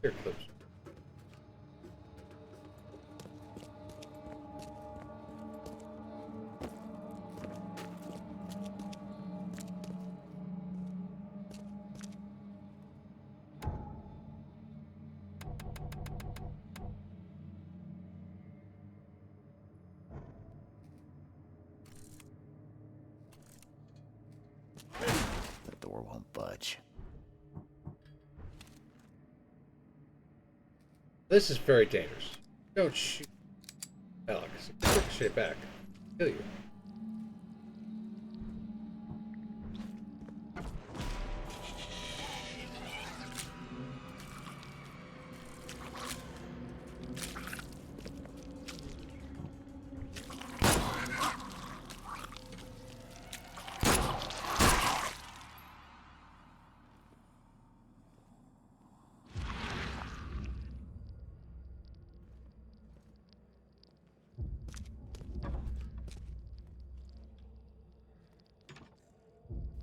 A: Here, clips.
B: The door won't budge.
A: This is very dangerous. Don't shoot. Alex, ricochet back. Kill you.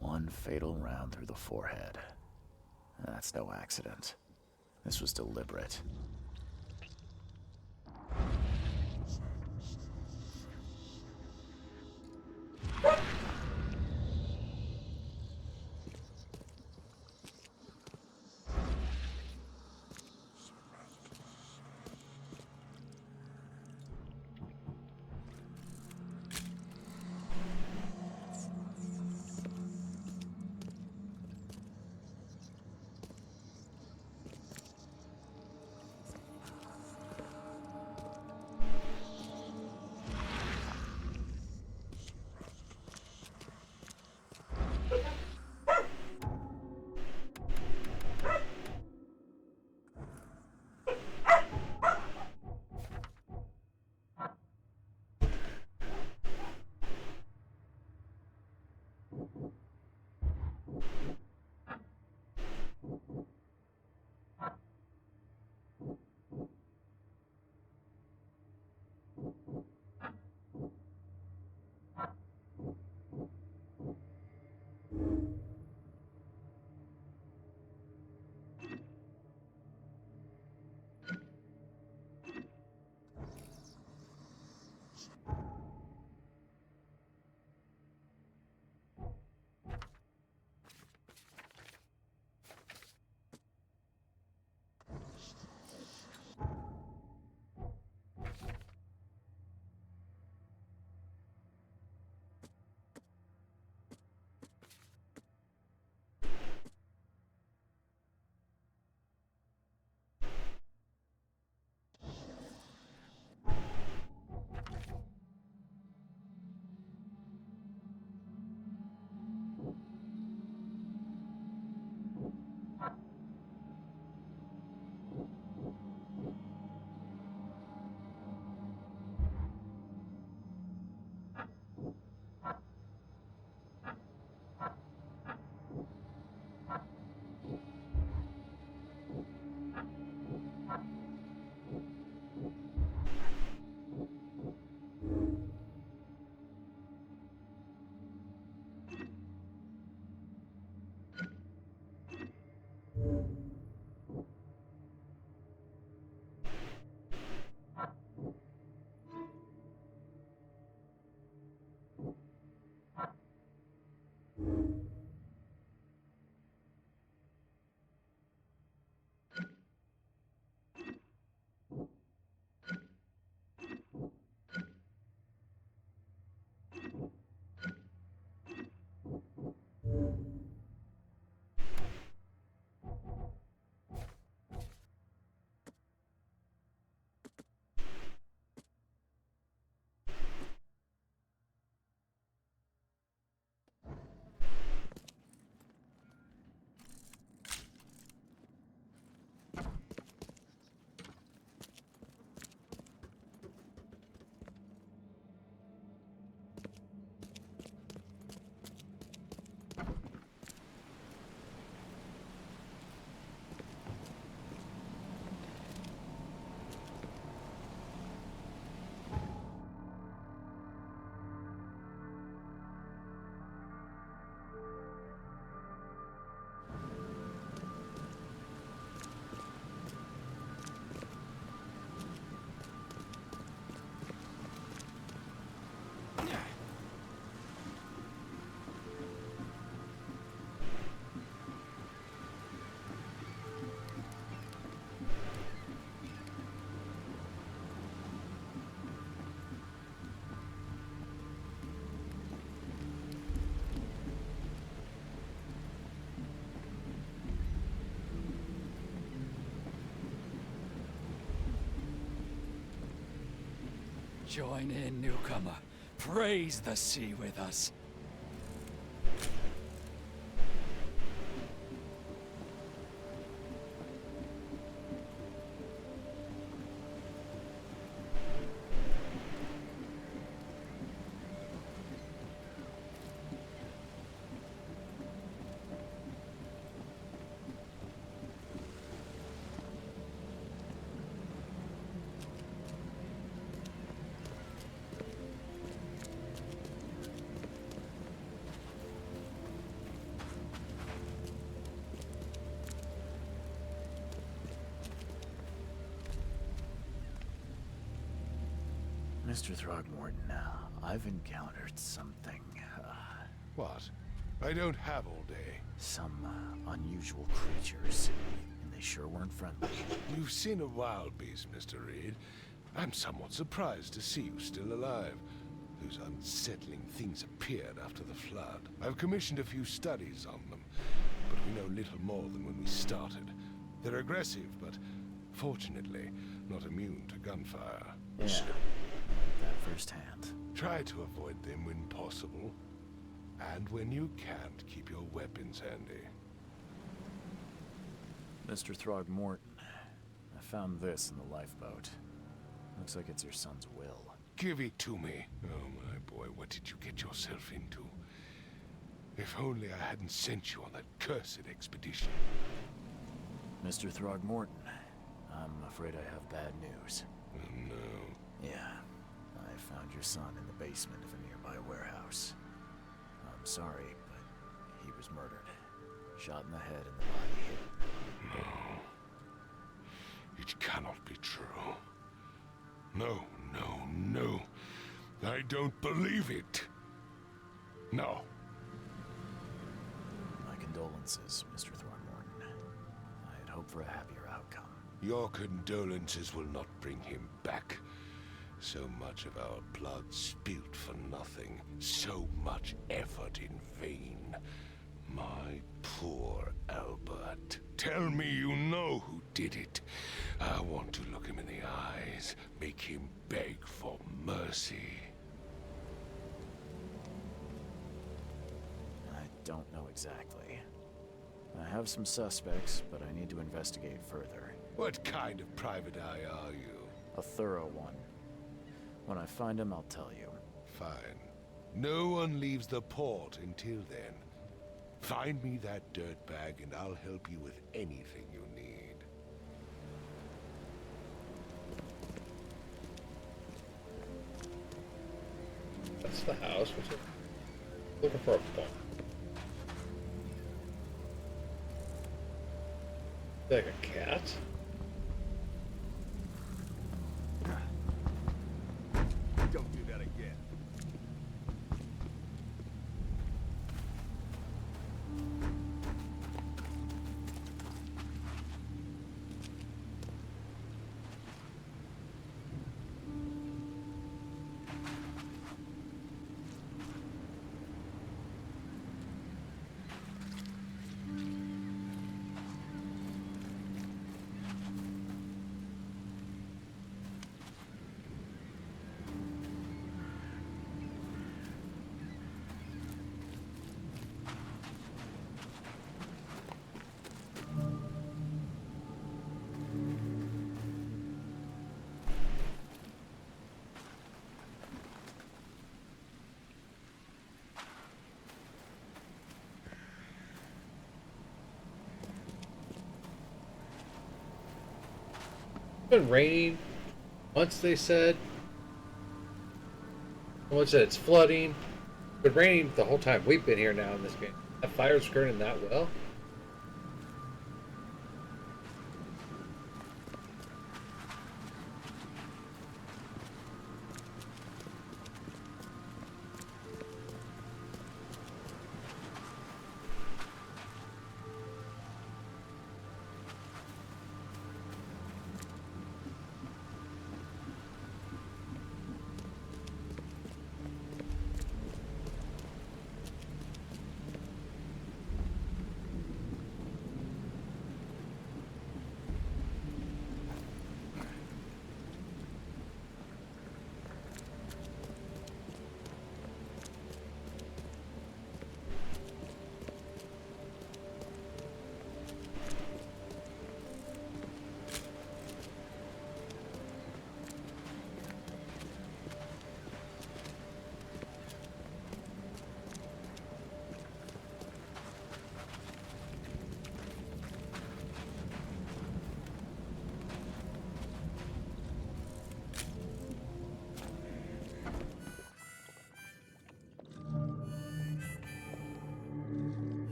B: One fatal round through the forehead. That's no accident. This was deliberate.
I: Join in, newcomer. Praise the sea with us.
B: Mr. Throgmorton, I've encountered something,
G: What? I don't have all day.
B: some unusual creatures, and they sure weren't friendly.
G: You've seen a wild beast, Mr. Reed. I'm somewhat surprised to see you still alive. Those unsettling things appeared after the flood. I've commissioned a few studies on them, but we know little more than when we started. They're aggressive, but fortunately not immune to gunfire.
B: Yeah, that firsthand.
G: Try to avoid them when possible. And when you can't, keep your weapons handy.
B: Mr. Throgmorton, I found this in the lifeboat. Looks like it's your son's will.
G: Give it to me. Oh, my boy, what did you get yourself into? If only I hadn't sent you on that cursed expedition.
B: Mr. Throgmorton, I'm afraid I have bad news.
G: Oh, no.
B: Yeah, I found your son in the basement of a nearby warehouse. I'm sorry, but he was murdered. Shot in the head and the body hidden.
G: No. It cannot be true. No, no, no. I don't believe it. No.
B: My condolences, Mr. Thornmorton. I had hoped for a happier outcome.
G: Your condolences will not bring him back. So much of our blood spilt for nothing. So much effort in vain. My poor Albert. Tell me you know who did it. I want to look him in the eyes, make him beg for mercy.
B: I don't know exactly. I have some suspects, but I need to investigate further.
G: What kind of private eye are you?
B: A thorough one. When I find him, I'll tell you.
G: Fine. No one leaves the port until then. Find me that dirtbag and I'll help you with anything you need.
A: That's the house. What's it? Looking for a phone. Like a cat?
E: Don't do that again.
A: It's been raining. Once they said. Once said it's flooding. It's been raining the whole time we've been here now in this game. That fire's burning that well.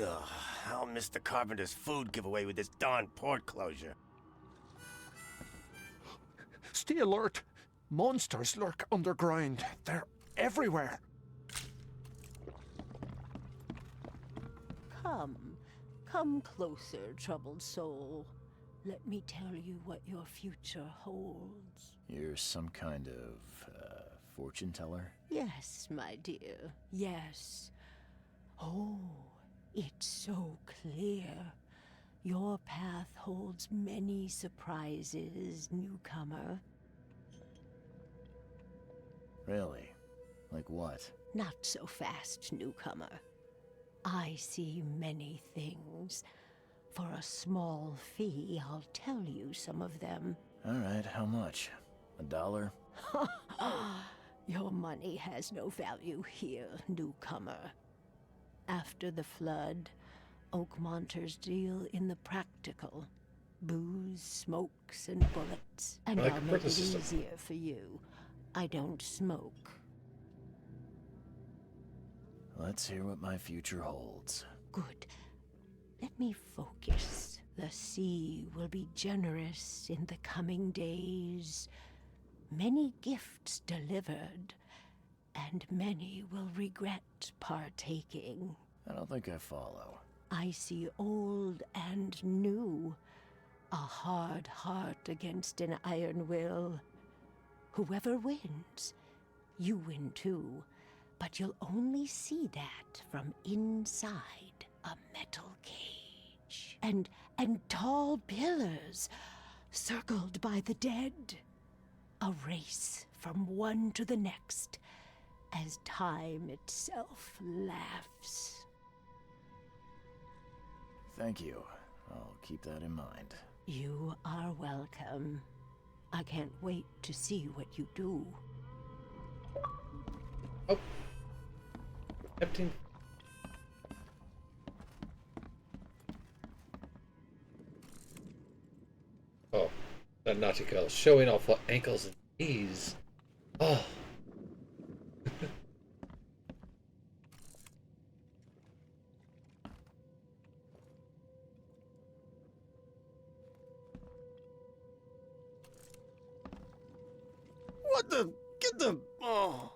L: Ugh, I'll miss the carpenter's food giveaway with this darn port closure.
M: Stay alert. Monsters lurk underground. They're everywhere.
N: Come closer, troubled soul. Let me tell you what your future holds.
B: You're some kind of, fortune teller?
N: Yes, my dear, yes. Oh, it's so clear. Your path holds many surprises, newcomer.
B: Really? Like what?
N: Not so fast, newcomer. I see many things. For a small fee, I'll tell you some of them.
B: All right, how much? $1?
N: Your money has no value here, newcomer. After the flood, Oakmonters deal in the practical. Booze, smokes, and bullets. And
A: Like
N: I'll
A: a
N: make it
A: prison system.
N: easier for you. I don't smoke.
B: Let's hear what my future holds.
N: Good. Let me focus. The sea will be generous in the coming days. Many gifts delivered, and many will regret partaking.
B: I don't think I follow.
N: I see old and new. A hard heart against an iron will. Whoever wins, you win too. But you'll only see that from inside a metal cage. And tall pillars, circled by the dead. A race from one to the next, as time itself laughs.
B: Thank you. I'll keep that in mind.
N: You are welcome. I can't wait to see what you do.
A: Oh. Captain. Oh, that naughty girl showing off her ankles and knees. Oh.
L: What the? Get the... Oh.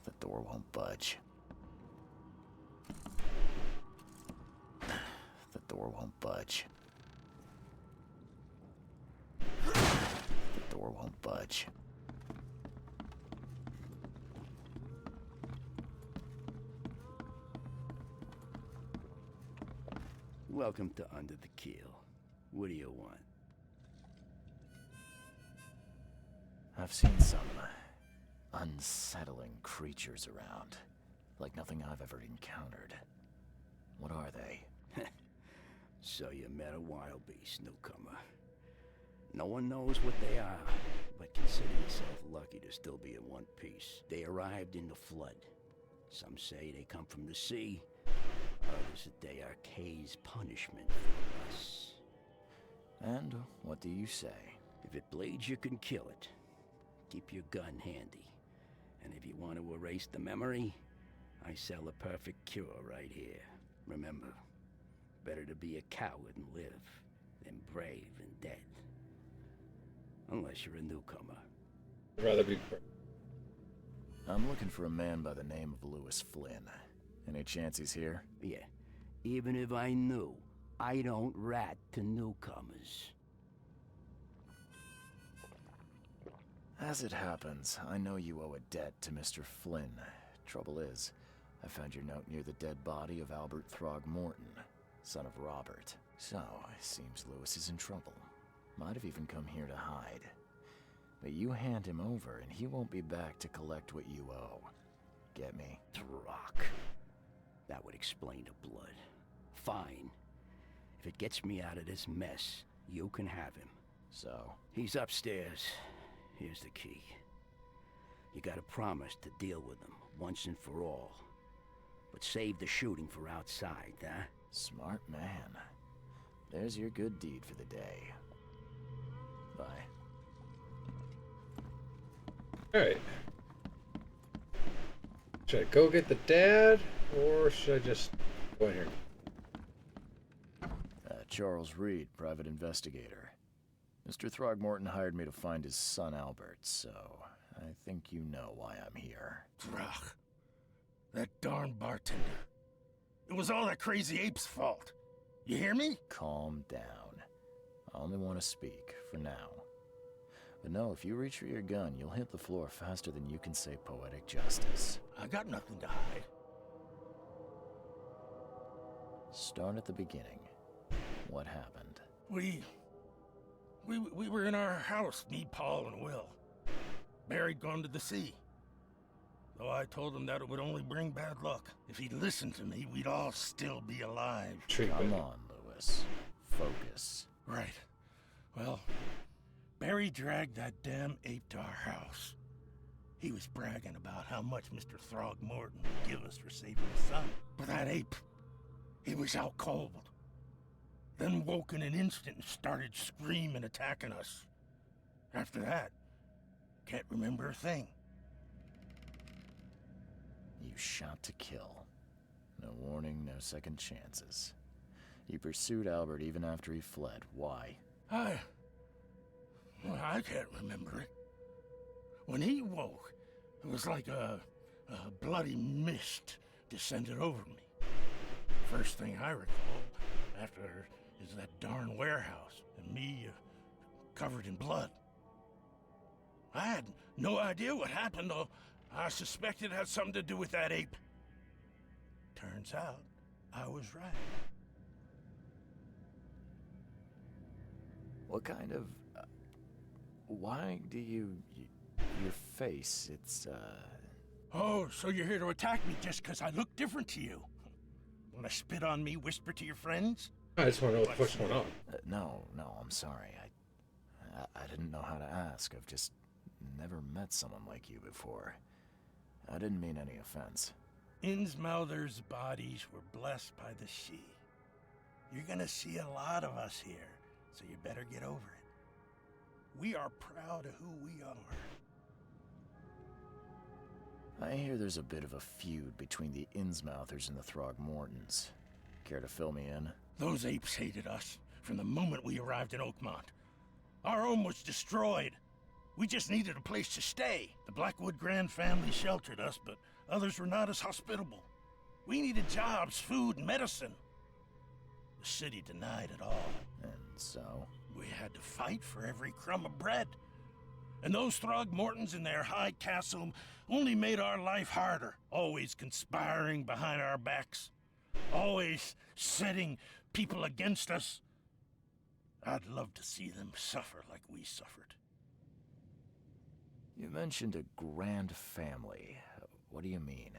B: The door won't budge. The door won't budge. The door won't budge.
E: Welcome to Under the Keel. What do you want?
B: I've seen some unsettling creatures around. Like nothing I've ever encountered. What are they?
E: So you met a wild beast, newcomer. No one knows what they are, but consider yourself lucky to still be in one piece. They arrived in the flood. Some say they come from the sea. Others that they are Kay's punishment for us.
B: And what do you say?
E: If it bleeds, you can kill it. Keep your gun handy. And if you want to erase the memory, I sell a perfect cure right here. Remember, better to be a coward and live than brave and dead. Unless you're a newcomer.
A: I'd rather be.
B: I'm looking for a man by the name of Lewis Flynn. Any chance he's here?
E: Yeah. Even if I knew, I don't rat to newcomers.
B: As it happens, I know you owe a debt to Mr. Flynn. Trouble is, I found your note near the dead body of Albert Throgmorton, son of Robert. So, it seems Lewis is in trouble. Might have even come here to hide. But you hand him over and he won't be back to collect what you owe. Get me?
E: Drock. That would explain the blood. Fine. If it gets me out of this mess, you can have him.
B: So?
E: He's upstairs. Here's the key. You gotta promise to deal with him once and for all. But save the shooting for outside, huh?
B: Smart man. There's your good deed for the day. Bye.
A: Alright. Should I go get the dad, or should I just go in here?
B: Charles Reed, private investigator. Mr. Throgmorton hired me to find his son Albert, so I think you know why I'm here.
O: Throg. That darn bartender. It was all that crazy ape's fault. You hear me?
B: Calm down. I only want to speak, for now. But no, if you reach for your gun, you'll hit the floor faster than you can say poetic justice.
O: I got nothing to hide.
B: Start at the beginning. What happened?
O: We were in our house, me, Paul, and Will. Barry'd gone to the sea. Though I told him that it would only bring bad luck. If he'd listened to me, we'd all still be alive.
B: Come on, Lewis. Focus.
O: Right. Well, Barry dragged that damn ape to our house. He was bragging about how much Mr. Throgmorton would give us for saving his son. But that ape, he was out cold. Then woke in an instant and started screaming, attacking us. After that, can't remember a thing.
B: You shot to kill. No warning, no second chances. You pursued Albert even after he fled. Why?
O: I can't remember it. When he woke, it was like a bloody mist descended over me. First thing I recall after is that darn warehouse and me covered in blood. I had no idea what happened, though. I suspected it had something to do with that ape. Turns out, I was right.
B: What kind of... why do you... your face, it's,
O: Oh, so you're here to attack me just because I look different to you? Want to spit on me, whisper to your friends?
A: I just want to know what's going on.
B: No, I'm sorry. I didn't know how to ask. I've just never met someone like you before. I didn't mean any offense.
O: Innsmouther's bodies were blessed by the sea. You're gonna see a lot of us here, so you better get over it. We are proud of who we are.
B: I hear there's a bit of a feud between the Innsmouthers and the Throgmortons. Care to fill me in?
O: Those apes hated us from the moment we arrived in Oakmont. Our home was destroyed. We just needed a place to stay. The Blackwood Grand family sheltered us, but others were not as hospitable. We needed jobs, food, and medicine. The city denied it all.
B: And so?
O: We had to fight for every crumb of bread. And those Throgmortons in their high castle only made our life harder, always conspiring behind our backs, always setting people against us. I'd love to see them suffer like we suffered.
B: You mentioned a grand family. What do you mean?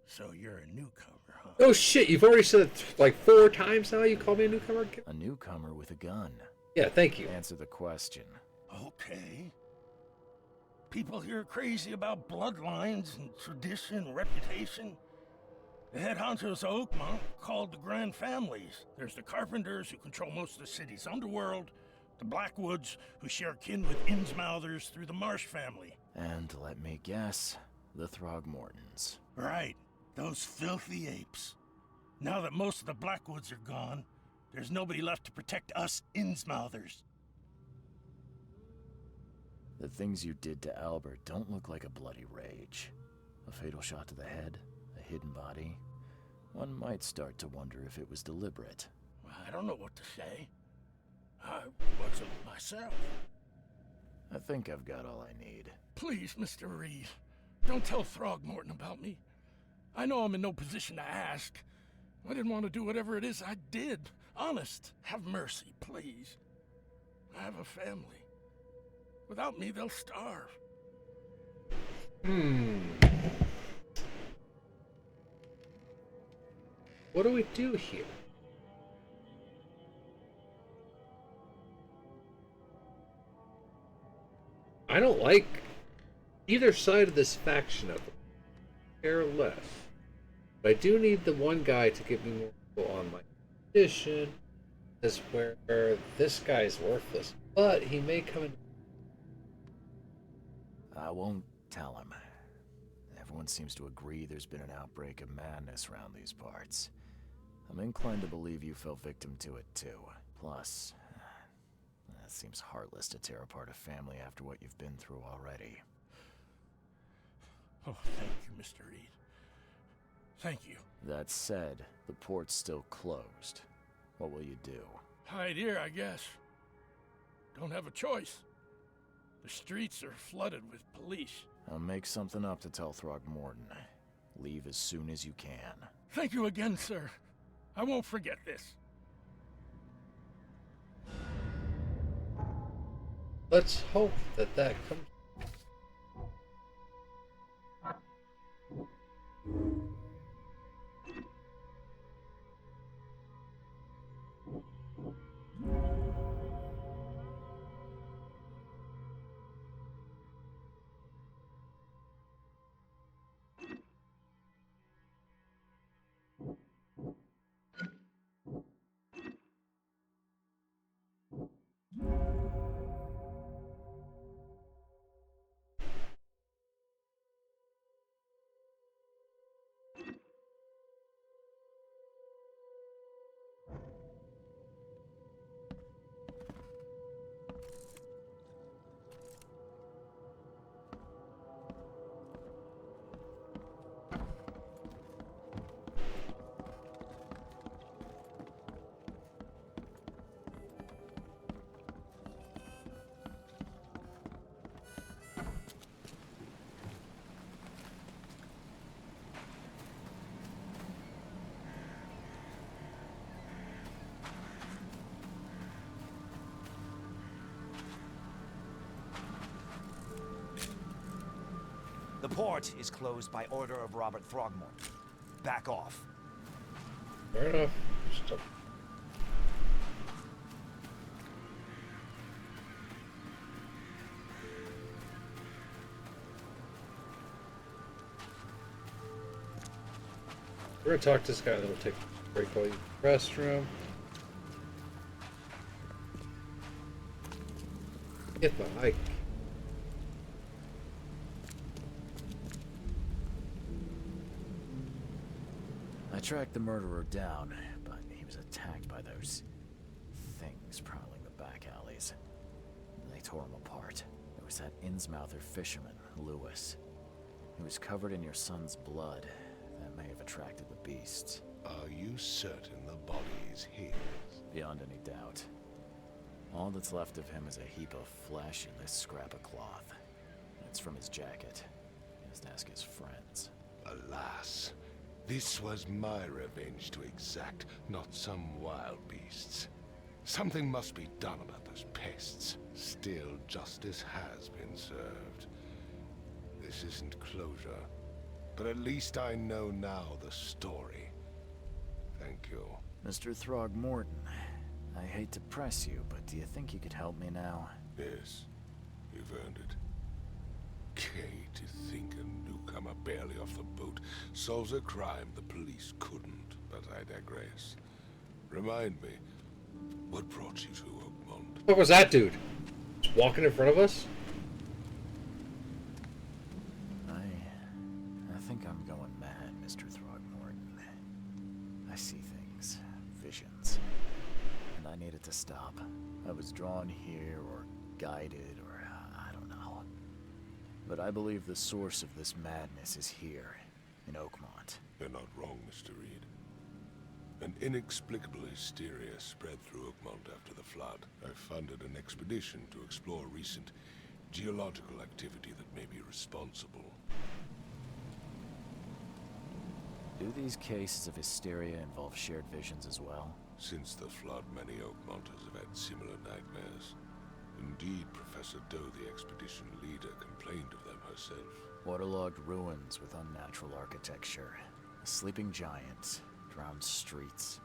O: So you're a newcomer, huh?
A: Oh shit, you've already said it like 4 times now you call me a newcomer?
B: A newcomer with a gun.
A: Yeah, thank you.
B: Answer the question.
O: Okay. People here are crazy about bloodlines and tradition and reputation. The head honchos of Oakmont called the Grand Families. There's the Carpenters, who control most of the city's underworld, the Blackwoods, who share kin with Innsmouthers through the Marsh family.
B: And let me guess, the Throgmortons.
O: Right, those filthy apes. Now that most of the Blackwoods are gone, there's nobody left to protect us Innsmouthers.
B: The things you did to Albert don't look like a bloody rage. A fatal shot to the head, a hidden body. One might start to wonder if it was deliberate.
O: I don't know what to say. I wasn't myself.
B: I think I've got all I need.
O: Please, Mr. Reed, don't tell Throgmorton about me. I know I'm in no position to ask. I didn't want to do whatever it is I did. Honest, have mercy, please. I have a family. Without me, they'll starve.
A: What do we do here? I don't like either side of this faction of them. care less. But I do need the one guy to give me more info on my condition. This is where this guy's worthless, but he may come in.
B: I won't tell him. Everyone seems to agree there's been an outbreak of madness around these parts. I'm inclined to believe you fell victim to it too. Plus, it seems heartless to tear apart a family after what you've been through already.
O: Oh, thank you, Mr. Reed. Thank you.
B: That said, the port's still closed. What will you do?
O: Hide here, I guess. Don't have a choice. The streets are flooded with police.
B: I'll make something up to tell Throgmorton. Leave as soon as you can.
O: Thank you again, sir. I won't forget this.
A: Let's hope that that comes.
H: The port is closed by order of Robert Throgmorton. Back off.
A: Fair enough. Stop. We're gonna talk to this guy, then we'll take a break while you use the restroom. Get my mic.
B: I tracked the murderer down, but he was attacked by those things prowling the back alleys. They tore him apart. It was that Innsmouther fisherman, Lewis. He was covered in your son's blood. That may have attracted the beasts.
G: Are you certain the body is his?
B: Beyond any doubt. All that's left of him is a heap of flesh and this scrap of cloth. It's from his jacket. He has to ask his friends.
G: Alas, this was my revenge to exact, not some wild beasts. Something must be done about those pests. Still, justice has been served. This isn't closure, but at least I know now the story. Thank you.
B: Mr. Throgmorton, I hate to press you, but do you think you could help me now?
G: Yes, you've earned it. Kay, to think a newcomer barely off the boat solves a crime the police couldn't, but I digress. Remind me, what brought you to Oakmont?
A: What was that dude? Just walking in front of us?
B: I think I'm going mad, Mr. Throgmorton. I see things, visions, and I needed to stop. I was drawn here, or guided, or I don't know. But I believe the source of this madness is here, in Oakmont.
G: You're not wrong, Mr. Reed. An inexplicable hysteria spread through Oakmont after the flood. I funded an expedition to explore recent geological activity that may be responsible.
B: Do these cases of hysteria involve shared visions as well?
G: Since the flood, many Oakmonters have had similar nightmares. Indeed, Professor Doe, the expedition leader, complained of them herself.
B: Waterlogged ruins with unnatural architecture, a sleeping giant, drowned streets,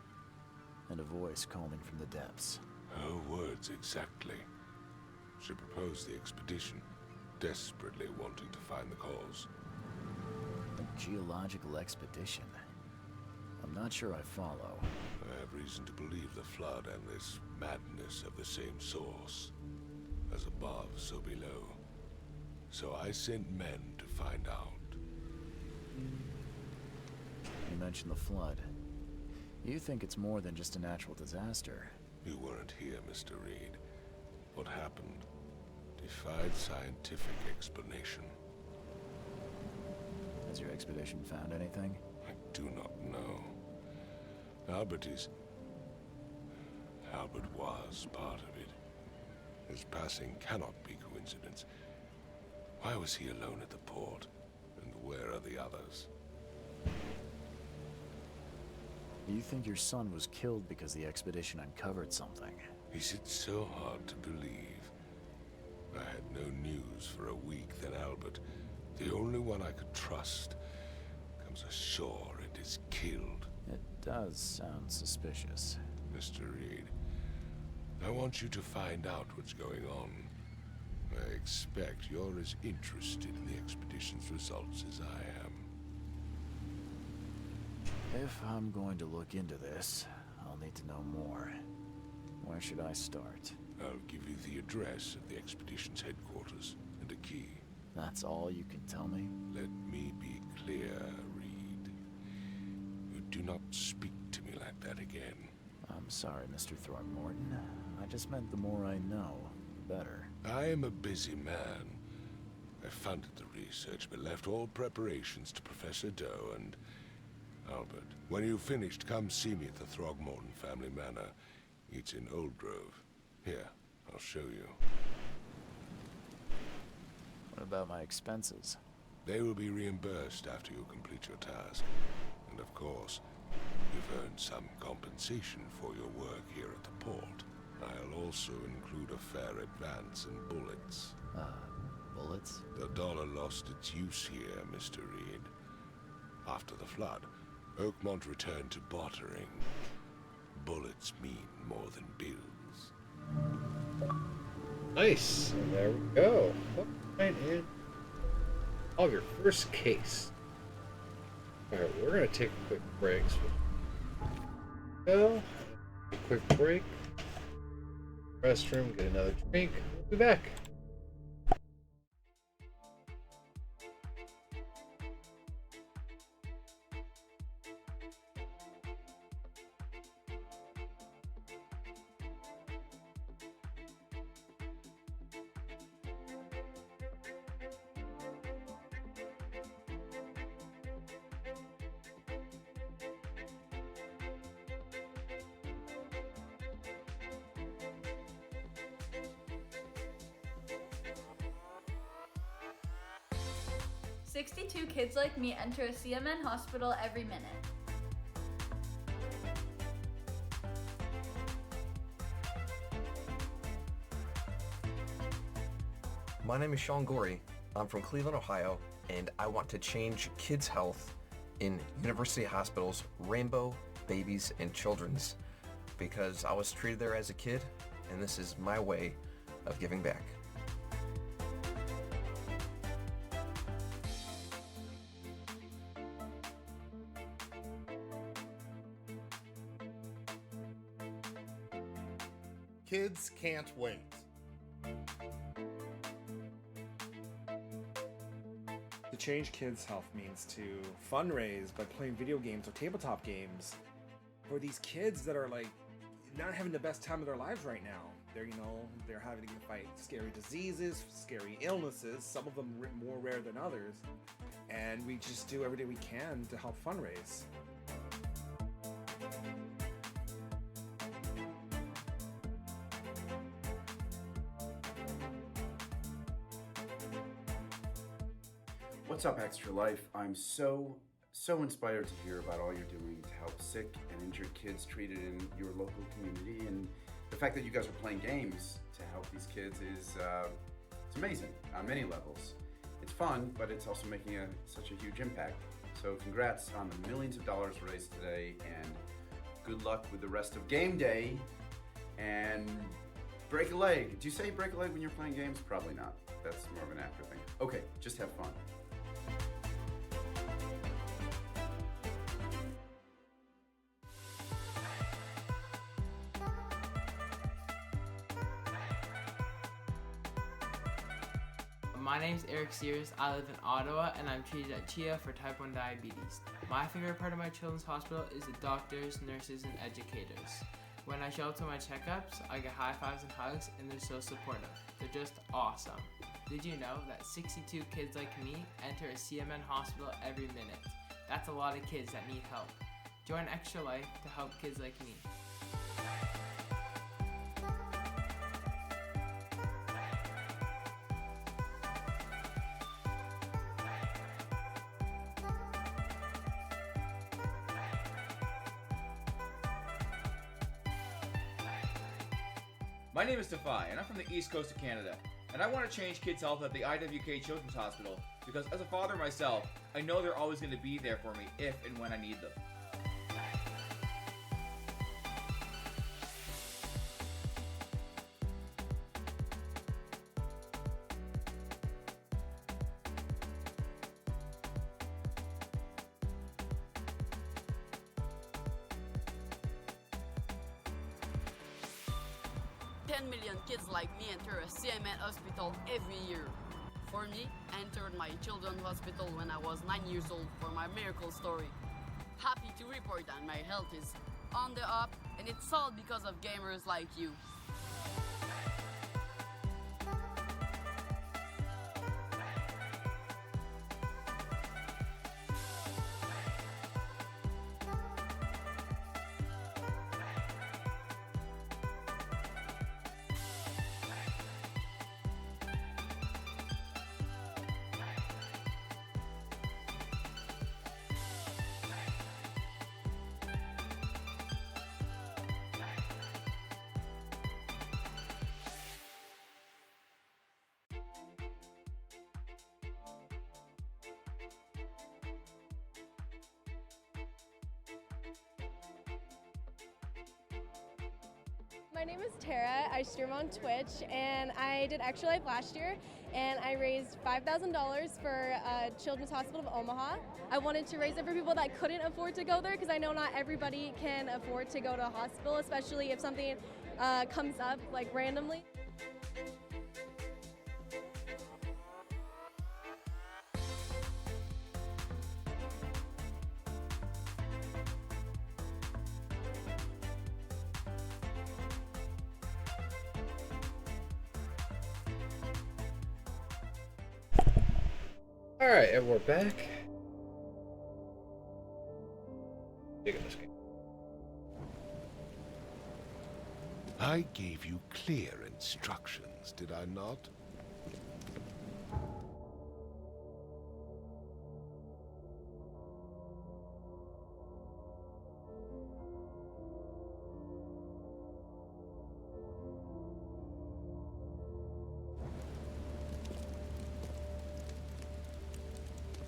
B: and a voice calling from the depths.
G: Her words exactly. She proposed the expedition, desperately wanting to find the cause.
B: Geological expedition? I'm not sure I follow.
G: I have reason to believe the flood and this madness have the same source. As above, so below. So I sent men to find out.
B: You mentioned the flood. You think it's more than just a natural disaster?
G: You weren't here, Mr. Reed. What happened defied scientific explanation.
B: Has your expedition found anything?
G: I do not know. Albert was part of it. His passing cannot be coincidence. Why was he alone at the port? And where are the others?
B: You think your son was killed because the expedition uncovered something?
G: Is it so hard to believe? I had no news for a week, then Albert, the only one I could trust, comes ashore and is killed.
B: It does sound suspicious.
G: Mr. Reed, I want you to find out what's going on. I expect you're as interested in the expedition's results as I am.
B: If I'm going to look into this, I'll need to know more. Where should I start?
G: I'll give you the address of the expedition's headquarters and a key.
B: That's all you can tell me?
G: Let me be clear, Reed. You do not speak to me like that again.
B: I'm sorry, Mr. Throgmorton. I just meant the more I know, the better.
G: I am a busy man. I funded the research, but left all preparations to Professor Doe and Albert. When you've finished, come see me at the Throgmorton family manor. It's in Old Grove. Here, I'll show you.
B: What about my expenses?
G: They will be reimbursed after you complete your task. And of course, you've earned some compensation for your work here at the port. I'll also include a fair advance in bullets.
B: Bullets?
G: The dollar lost its use here, Mr. Reed. After the flood, Oakmont returned to bartering. Bullets mean more than bills.
A: Nice. And there we go. Right in. All of your first case. Alright, we're going to take a quick break. So, a quick break. Restroom, get another drink. We'll be back.
P: "62 kids like me enter a CMN hospital every minute.
Q: My name is Sean Gorey. I'm from Cleveland, Ohio, and I want to change kids' health in University Hospital's Rainbow Babies and Children's because I was treated there as a kid, and this is my way of giving back.
R: Kids can't wait.
S: To change kids' health means to fundraise by playing video games or tabletop games for these kids that are like not having the best time of their lives right now. They're having to fight scary diseases, scary illnesses, some of them more rare than others, and we just do everything we can to help fundraise.
T: What's up, Extra Life? I'm so inspired to hear about all you're doing to help sick and injured kids treated in your local community, and the fact that you guys are playing games to help these kids is it's amazing on many levels. It's fun, but it's also making such a huge impact. So congrats on the millions of dollars raised today, and good luck with the rest of game day. And break a leg. Do you say break a leg when you're playing games? Probably not. That's more of an actor thing. Okay, just have fun.
U: My name's Eric Sears. I live in Ottawa and I'm treated at CHIA for type 1 diabetes. My favorite part of my children's hospital is the doctors, nurses, and educators. When I show up to my checkups, I get high fives and hugs, and they're so supportive. They're just awesome. Did you know that 62 kids like me enter a CMN hospital every minute? That's a lot of kids that need help. Join Extra Life to help kids like me.
V: My name is Defy, and I'm from the East Coast of Canada, and I want to change kids' health at the IWK Children's Hospital because as a father myself, I know they're always going to be there for me if and when I need them.
W: Million kids like me enter a CMN hospital every year. For me, I entered my children's hospital when I was 9 years old for my miracle story. Happy to report that my health is on the up, and it's all because of gamers like you.
X: My name is Tara. I stream on Twitch, and I did Extra Life last year, and I raised $5,000 for Children's Hospital of Omaha. I wanted to raise it for people that couldn't afford to go there, because I know not everybody can afford to go to a hospital, especially if something comes up like randomly.
A: Alright, and we're back. Digging this game.
G: I gave you clear instructions, did I not?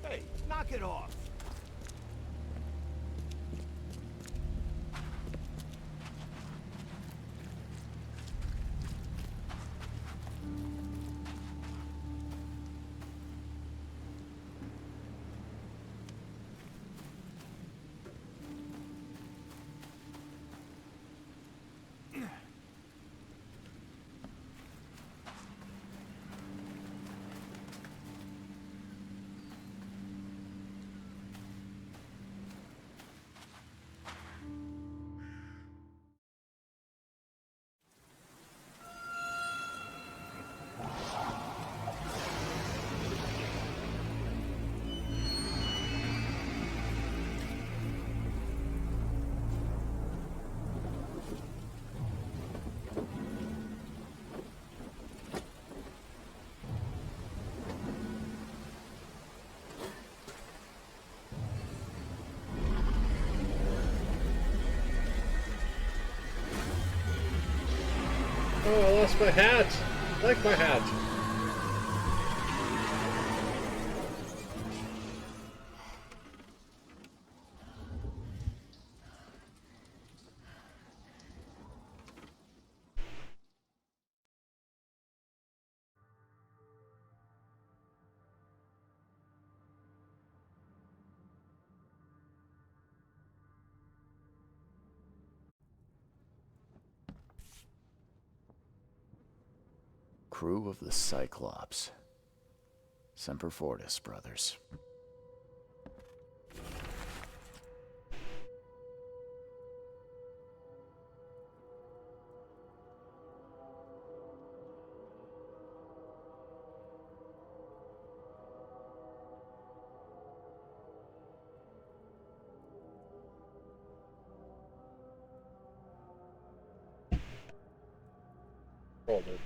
H: Hey, knock it off.
A: Oh, I lost my hat. I like my hat.
B: Crew of the Cyclops. Semper Fortis, brothers.
A: Rolled it.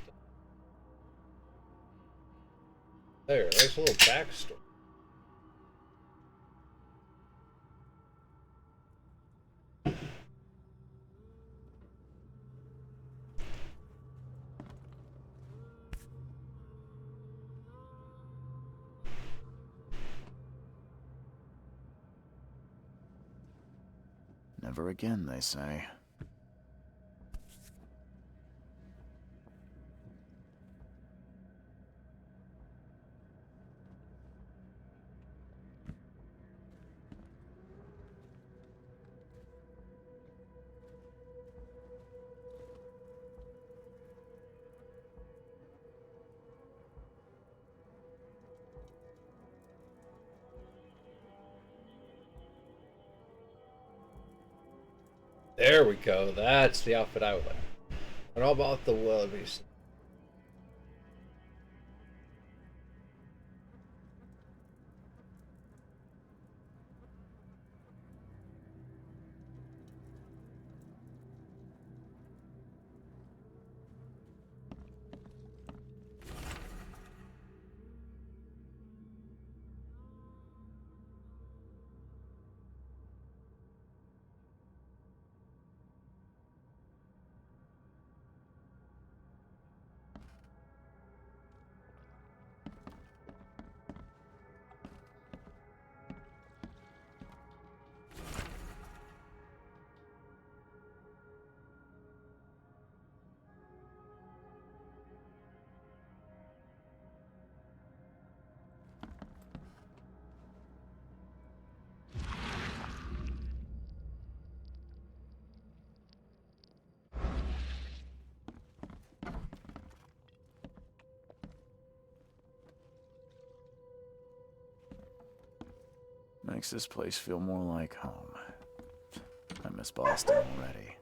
A: There's a little backstory.
B: Never again, they say.
A: There we go. That's the outfit I would like. And all about the wildebeest.
B: Makes this place feel more like home. I miss Boston already.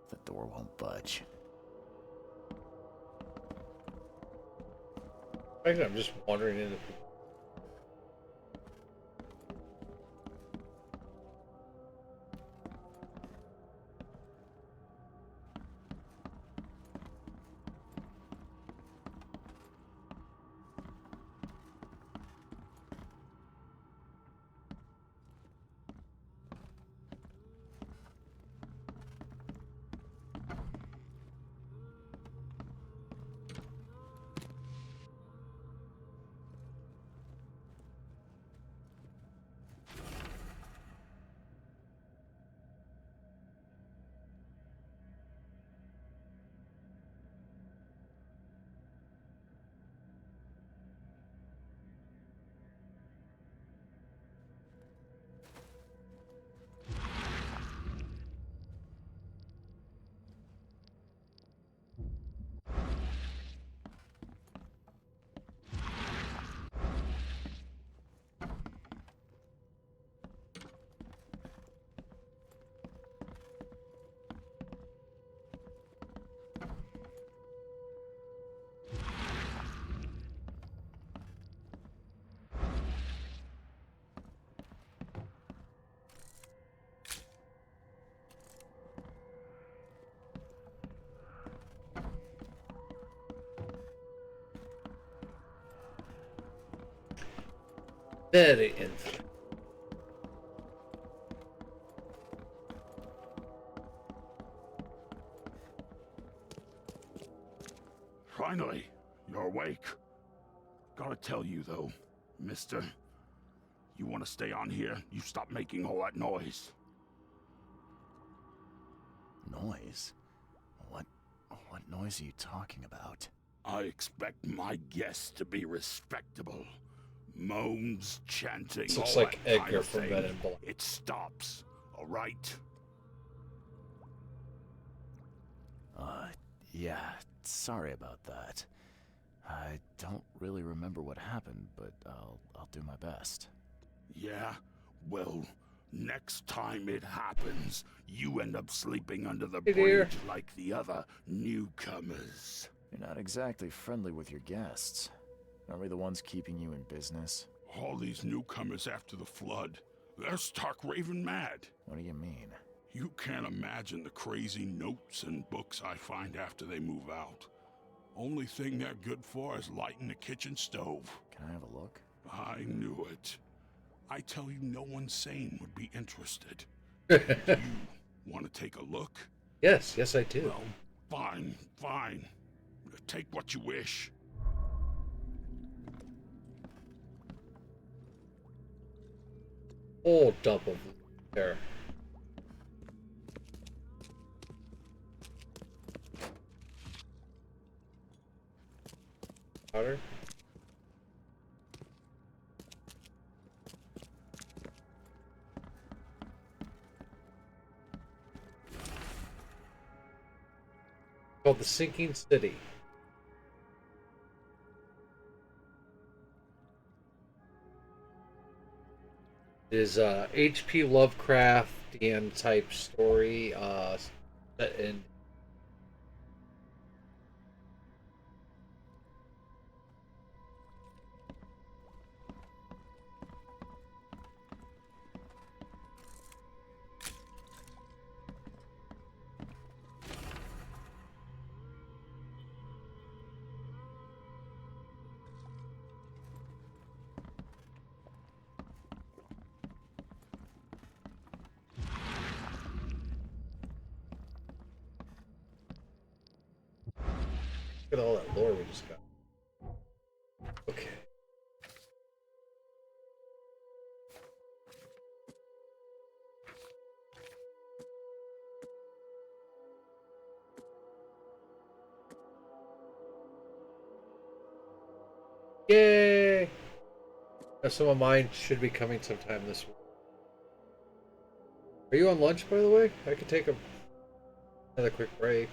B: The door won't budge.
A: I'm just wandering into people. Very interesting.
O: Finally, you're awake. Gotta tell you though, mister, you want to stay on here, you stop making all that noise.
B: Noise? What noise are you talking about?
O: I expect my guests to be respectable. Moans, chanting,
A: This looks
O: all
A: like
O: that kind
A: Edgar
O: of
A: from
O: thing.
A: Men in Black.
O: It stops, all right?
B: Yeah, sorry about that. I don't really remember what happened, but I'll do my best.
O: Yeah? Well, next time it happens, you end up sleeping under the
A: Hey, dear.
O: bridge like the other newcomers.
B: You're not exactly friendly with your guests. Aren't we the ones keeping you in business?
O: All these newcomers after the flood, they're stark raving mad.
B: What do you mean?
O: You can't imagine the crazy notes and books I find after they move out. Only thing they're good for is lighting the kitchen stove.
B: Can I have a look?
O: I knew it. I tell you, no one sane would be interested. You want to take a look?
A: Yes, I do.
O: Well, fine. Take what you wish.
A: Whole dump of there. Powder. Called The Sinking City. It is H.P. Lovecraftian type story set in Look at all that lore we just got. Okay. Yay! Now some of mine should be coming sometime this week. Are you on lunch, by the way? I could take another quick break.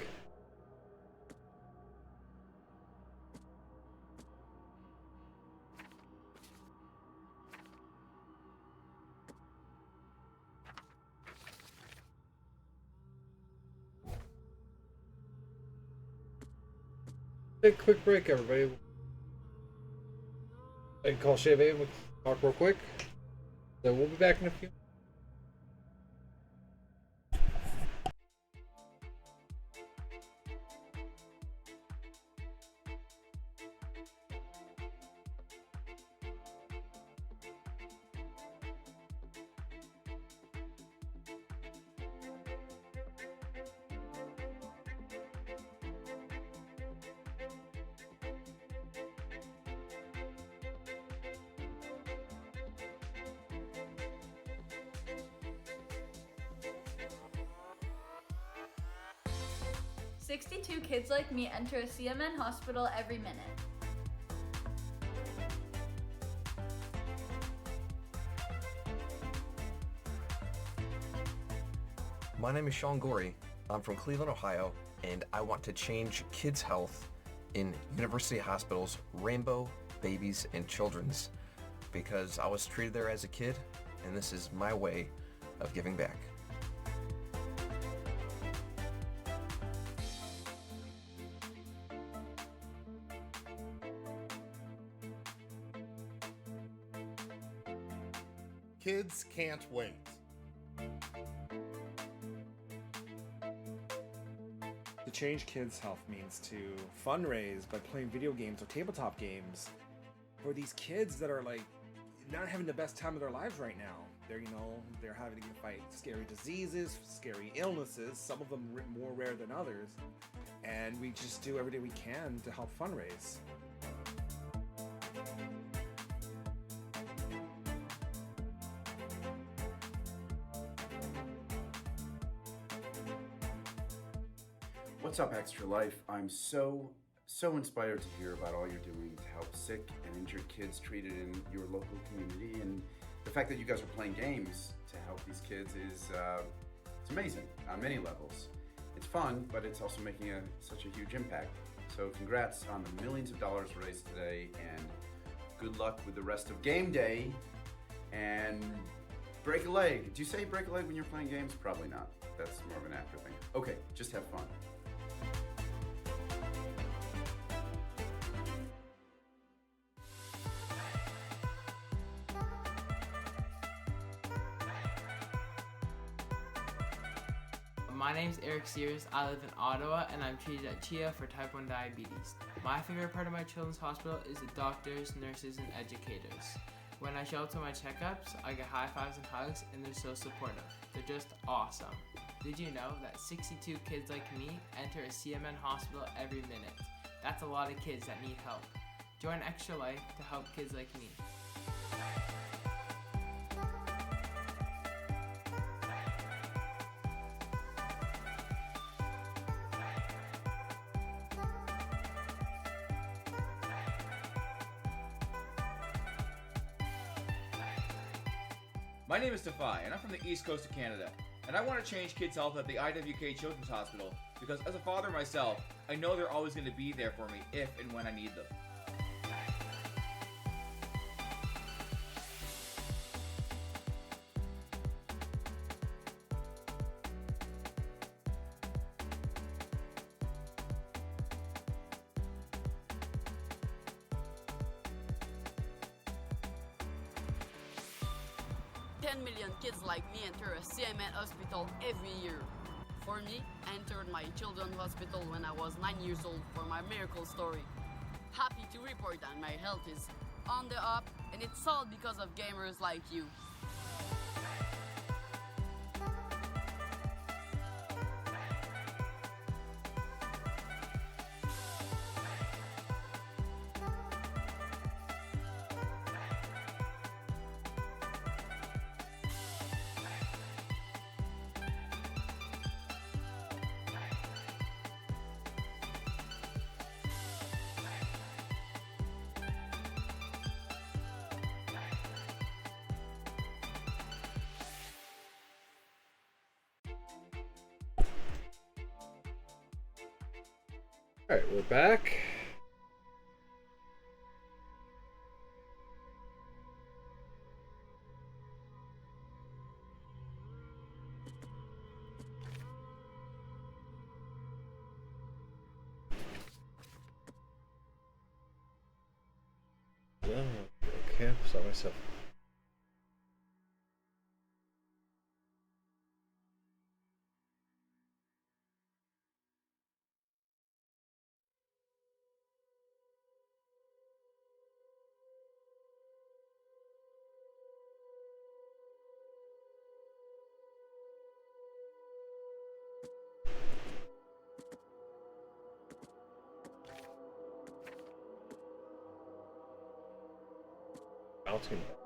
A: Take a quick break, everybody. I can call Chevy and we'll talk real quick. So we'll be back in a few.
P: "62 kids like me enter a CMN hospital every minute.
Q: My name is Sean Gorey. I'm from Cleveland, Ohio, and I want to change kids' health in university hospitals, Rainbow, Babies, and Children's, because I was treated there as a kid, and this is my way of giving back.
R: Kids can't wait.
S: To change kids' health means to fundraise by playing video games or tabletop games for these kids that are like not having the best time of their lives right now. They're having to fight scary diseases, scary illnesses, some of them more rare than others. And we just do everything we can to help fundraise.
T: What's up, Extra Life? I'm so inspired to hear about all you're doing to help sick and injured kids treated in your local community, and the fact that you guys are playing games to help these kids is it's amazing on many levels. It's fun, but it's also making such a huge impact. So congrats on the millions of dollars raised today, and good luck with the rest of game day. And break a leg. Do you say break a leg when you're playing games? Probably not. That's more of an actor thing. Okay, just have fun.
U: My name's Eric Sears. I live in Ottawa and I'm treated at Chia for type 1 diabetes. My favorite part of my children's hospital is the doctors, nurses, and educators. When I show up to my checkups, I get high fives and hugs, and they're so supportive. They're just awesome. Did you know that 62 kids like me enter a CMN hospital every minute? That's a lot of kids that need help. Join Extra Life to help kids like me.
V: My name is Defy, and I'm from the east coast of Canada, and I want to change kids' health at the IWK Children's Hospital because as a father myself, I know they're always going to be there for me if and when I need them.
W: Million kids like me enter a CMN hospital every year. For me, I entered my children's hospital when I was 9 years old for my miracle story. Happy to report that my health is on the up, and it's all because of gamers like you.
A: Alright, we're back. Okay, I saw myself. Bouncing back.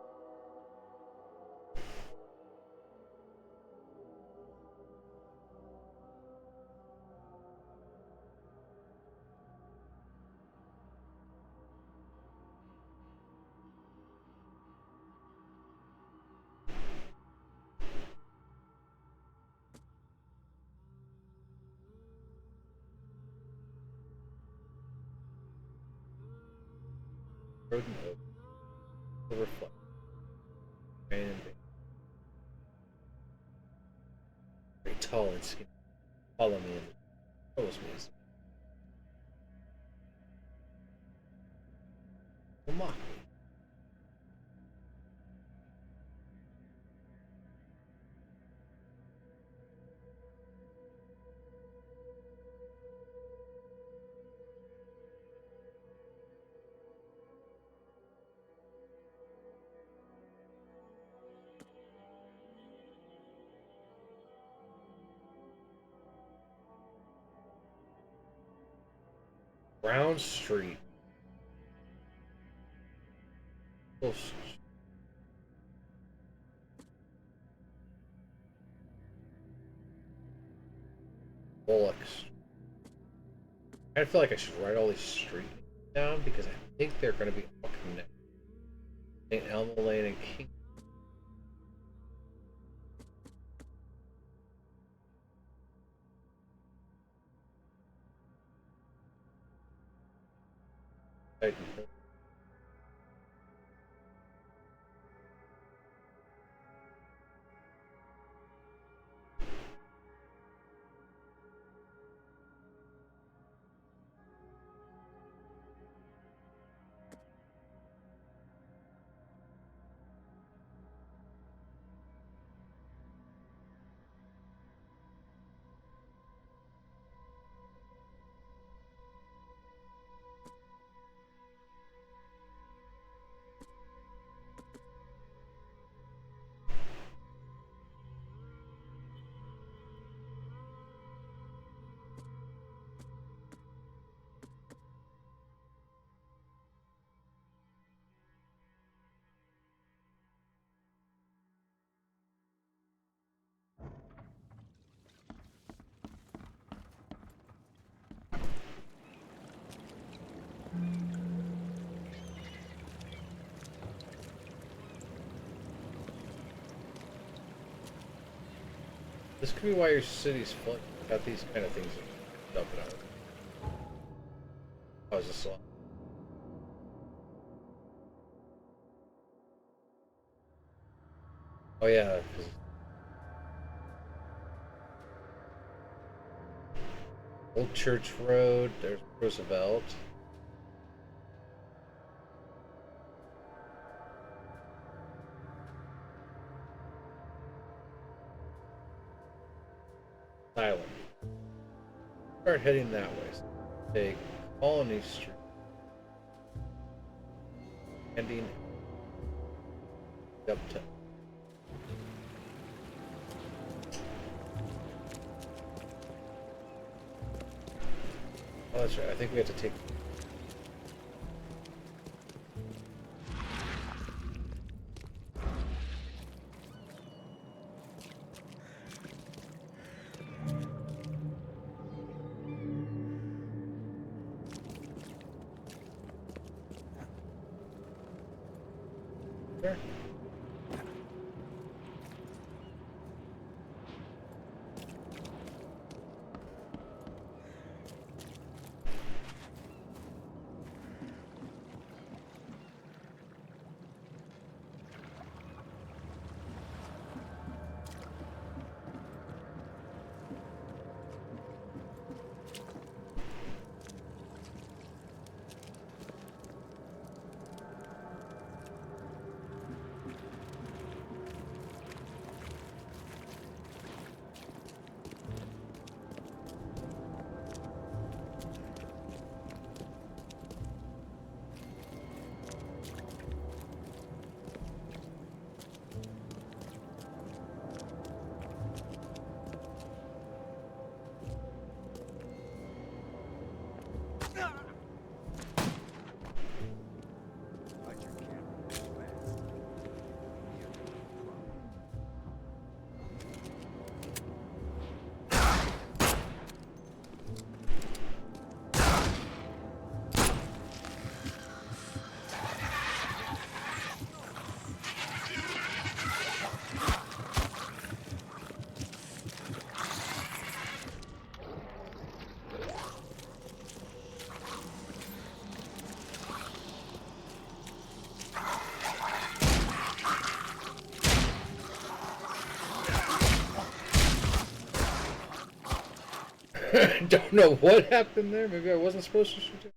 A: The reflect. And very tall and skinny. Follow me in. Follows me. Don't mock me. Brown Street. Bullocks. I feel like I should write all these streets down because I think they're going to be all connected. St. Elmo Lane and King. This could be why your city's flooding. Got these kind of things dumping out. Oh, is this a lot? Oh yeah, 'cause Old Church Road, there's Roosevelt. Island. Start heading that way. Take Colony Street. Ending up to. Oh, that's right. I think we have to take. Sure. Don't know what happened there. Maybe I wasn't supposed to shoot it.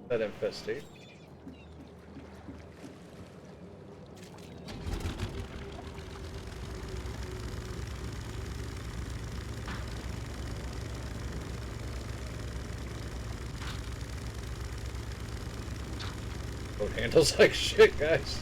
A: That infestation. Boat handles like shit, guys.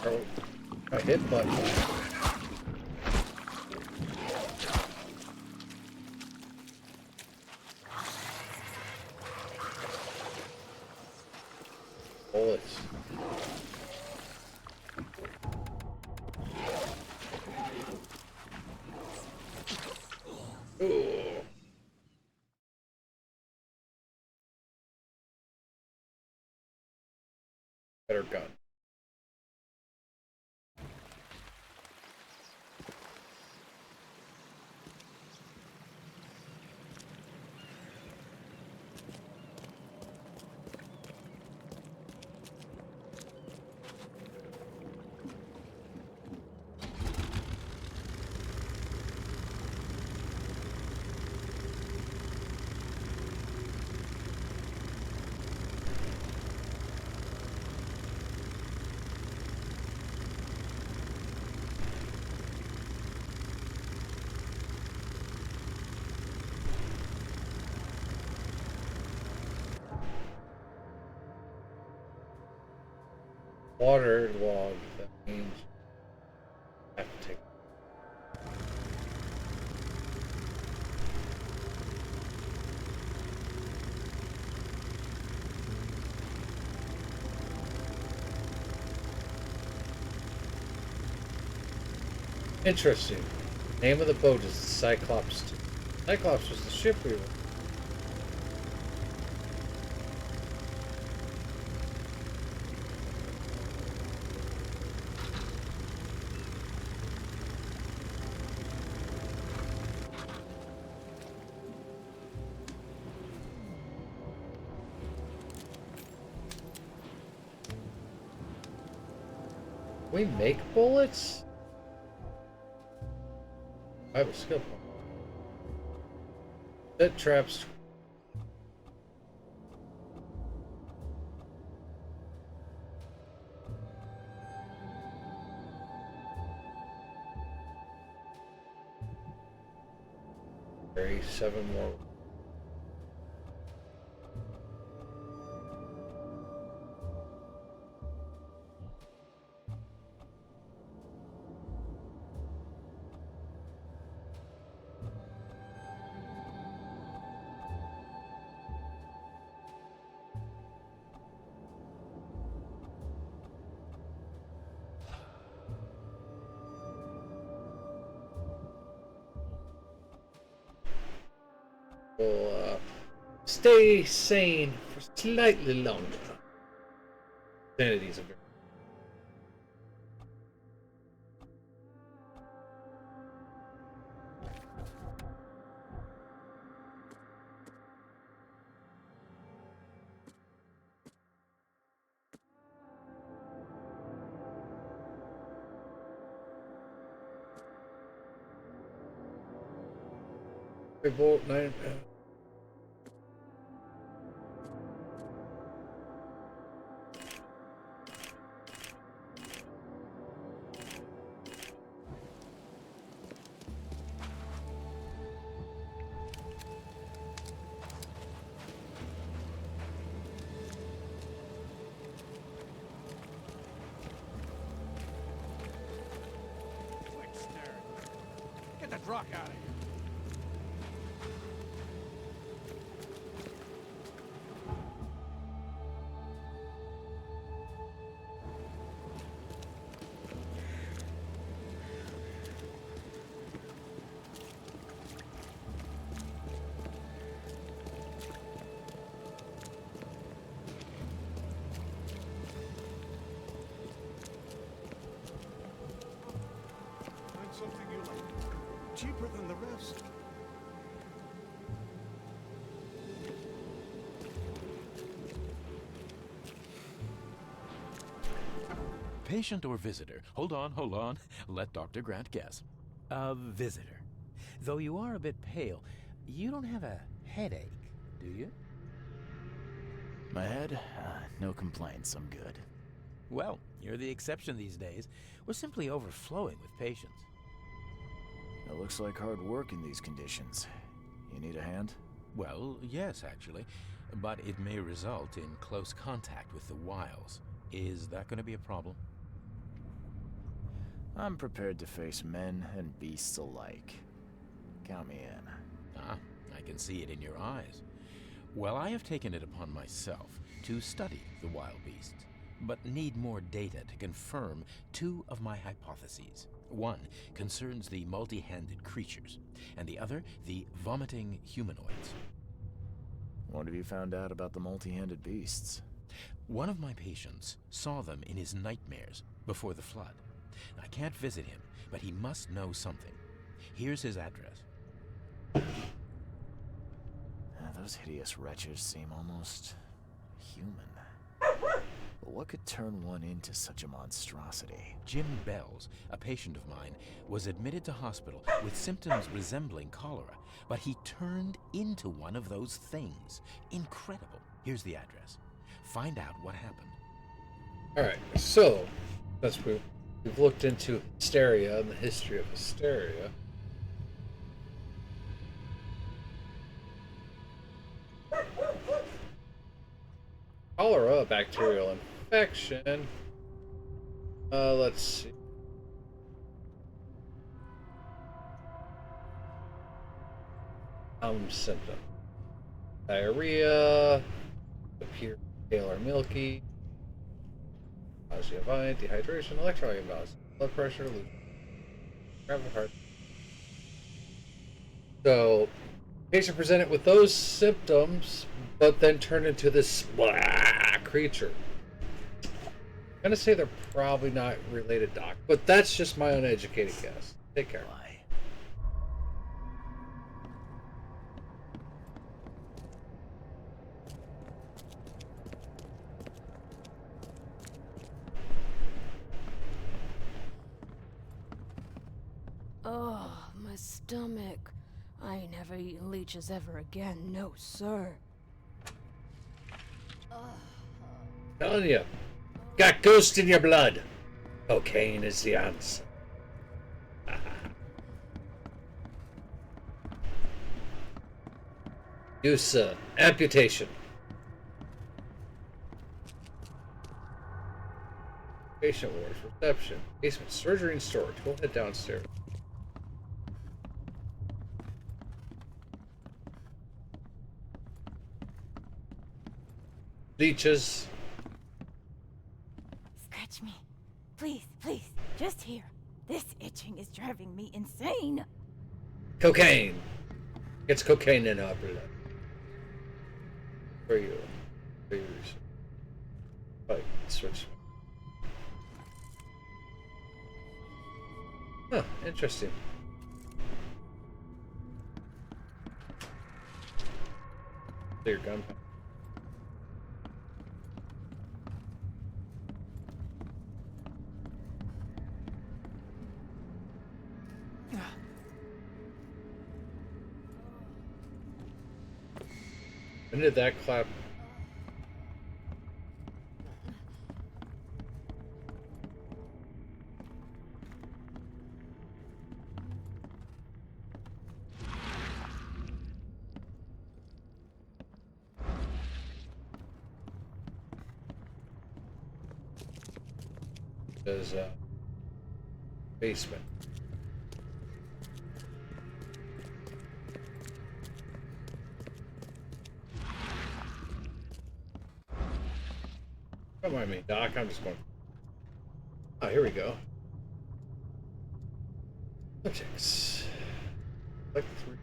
A: Oh, I hit button. Bullets. Ooh. Better gun. Water log. That means I have to take. Interesting. Name of the boat is the Cyclops. Cyclops was the ship we were. We make bullets? I have a skill point. Set traps. Carry 7 more. Will stay sane for slightly longer. Sanity's a very bolt 9.
M: Get that rock out of here. cheaper than the rest.
C: Patient or visitor? Hold on. Let Dr. Grant guess.
D: A visitor. Though you are a bit pale, you don't have a headache, do you?
B: My head? No complaints, I'm good.
D: Well, you're the exception these days. We're simply overflowing with patients.
B: It looks like hard work in these conditions. You need a hand?
C: Well, yes, actually. But it may result in close contact with the wiles. Is that going to be a problem?
B: I'm prepared to face men and beasts alike. Count me in.
C: Ah, I can see it in your eyes. Well, I have taken it upon myself to study the wild beasts, but need more data to confirm two of my hypotheses. One concerns the multi-handed creatures, and the other the vomiting humanoids.
B: What have you found out about the multi-handed beasts?
C: One of my patients saw them in his nightmares before the flood. I can't visit him, but he must know something. Here's his address.
B: Those hideous wretches seem almost human. But what could turn one into such a monstrosity?
C: Jim Bells, a patient of mine, was admitted to hospital with symptoms resembling cholera, but he turned into one of those things. Incredible. Here's the address. Find out what happened.
A: Alright, so, since we've looked into hysteria and the history of hysteria, cholera, a bacterial infection. Let's see. Symptom: diarrhea, appear pale or milky, nausea, vomit, dehydration, electrolyte imbalance, blood pressure, rapid heart. So, patient presented with those symptoms, but then turned into this creature. I'm gonna say they're probably not related, Doc, but that's just my uneducated guess. Take care.
N: Oh, my stomach. I ain't never eaten leeches ever again, no sir.
A: Telling you, got ghost in your blood. Cocaine is the answer. Use amputation. Patient ward, reception, basement, surgery and storage. We'll head downstairs. Leeches.
J: Scratch me. Please, please, just here. This itching is driving me insane.
A: Cocaine. It's cocaine in our blood. For you. For you. Right, switch. Huh, interesting. Clear gunpowder. When did that clap? There's a basement. Don't mind me, Doc. I'm just going. Oh, here we go. Objects. Like 3.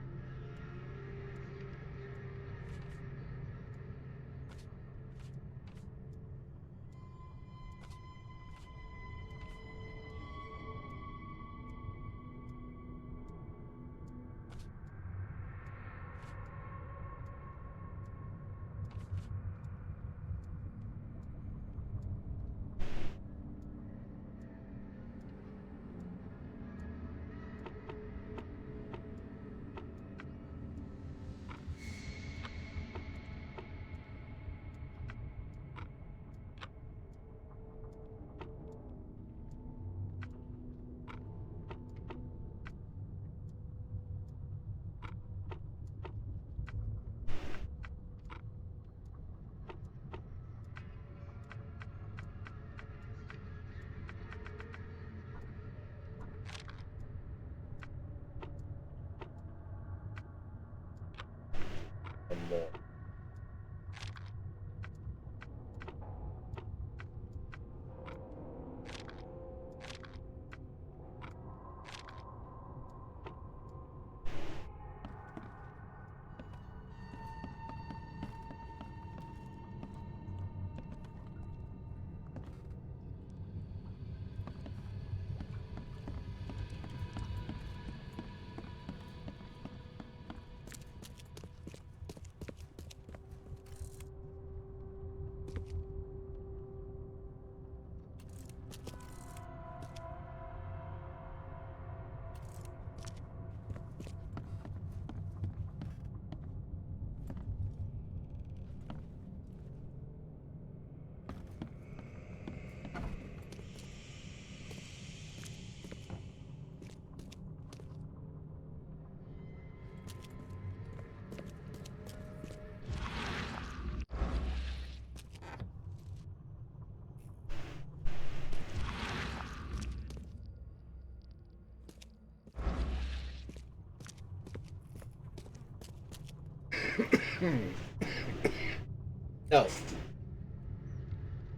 A: No.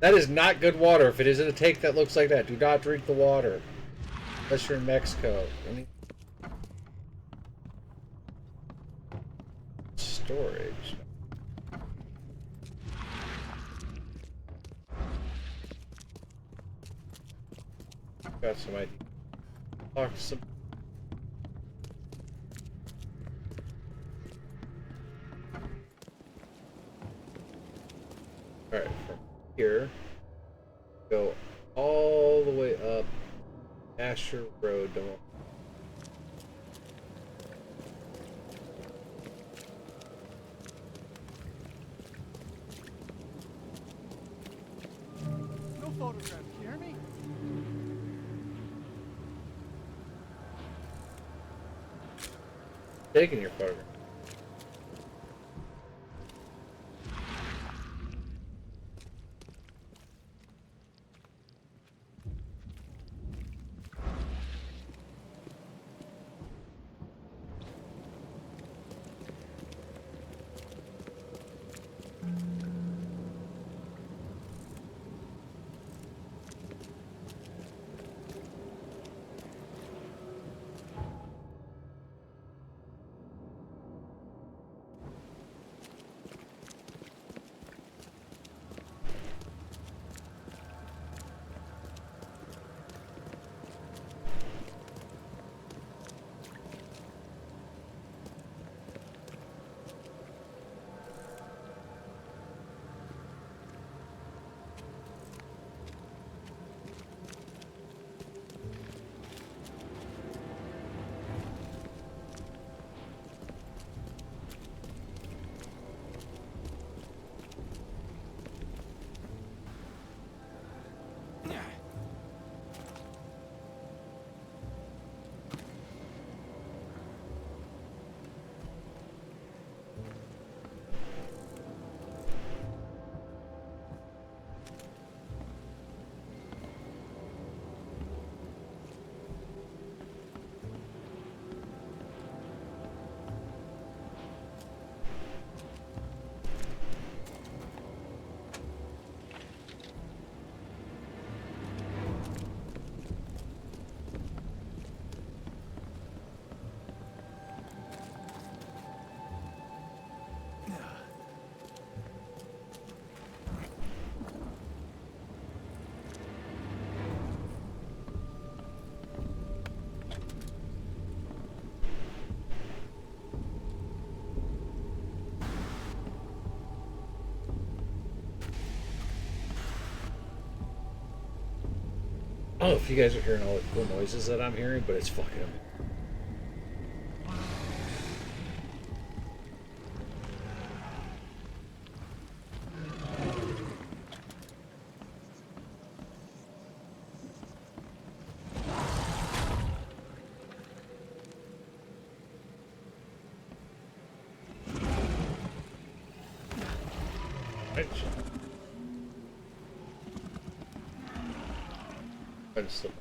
A: That is not good water. If it is in a tank that looks like that, do not drink the water. Unless you're in Mexico. Storage. Got some idea. Talk to some. Alright, from here, go all the way up Asher Road.
M: No photographs, you hear me?
A: Taking your photograph. I don't know if you guys are hearing all the cool noises that I'm hearing, but it's fucking amazing. I just slip.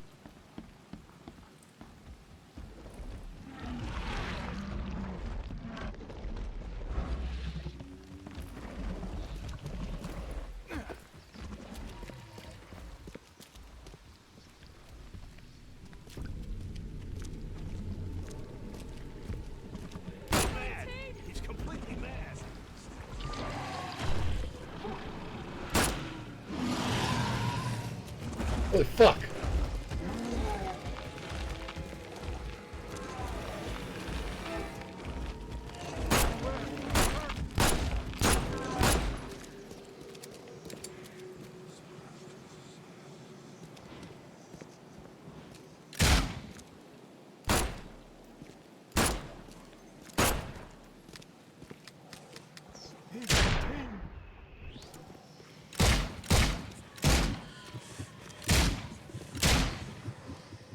M: He's completely mad.
A: Holy fuck!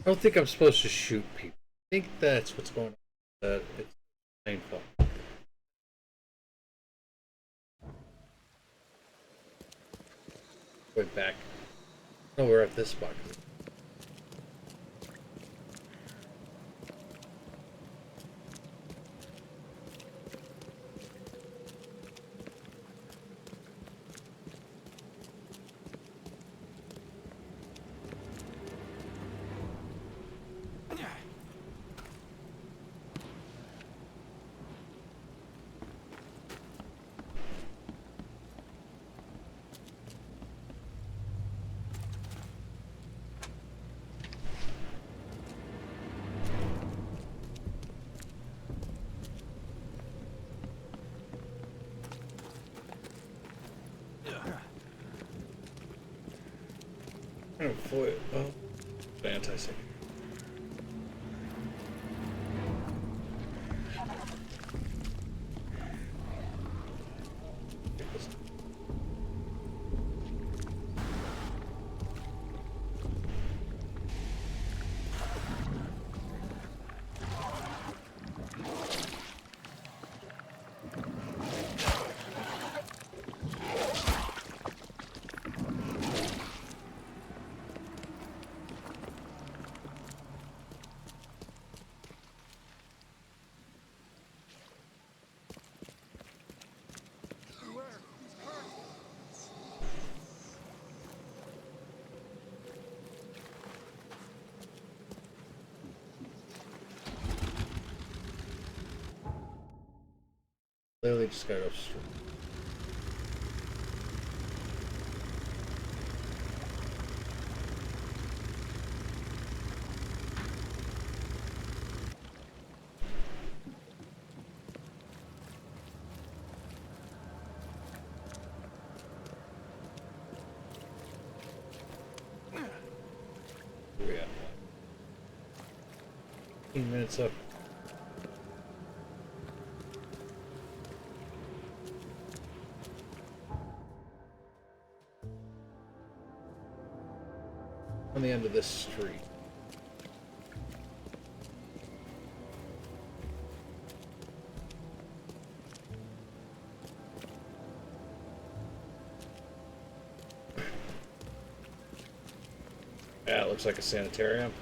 A: I don't think I'm supposed to shoot people. I think that's what's going on. It's painful. Going back. No, we're at this spot. Avoid. Oh, anti-sync. Literally just got up straight. Where we at? 15 minutes up. On the end of this street. Yeah, it looks like a sanitarium.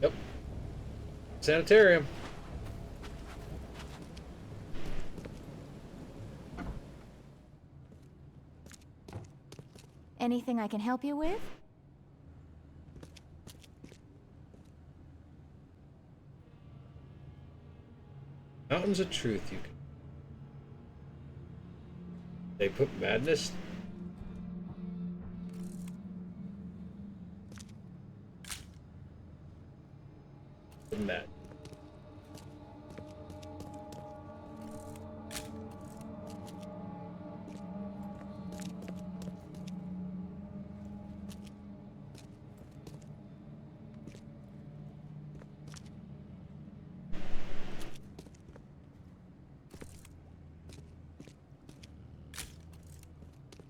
A: Yep. Sanitarium.
J: Anything I can help you with?
A: Mountains of truth you can. They put madness. Mad.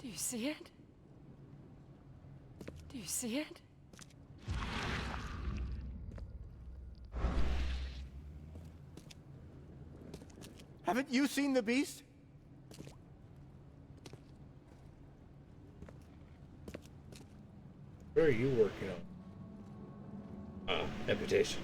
N: Do you see it? Do you see it?
F: Haven't you seen the beast?
A: Where are you working on? Amputation.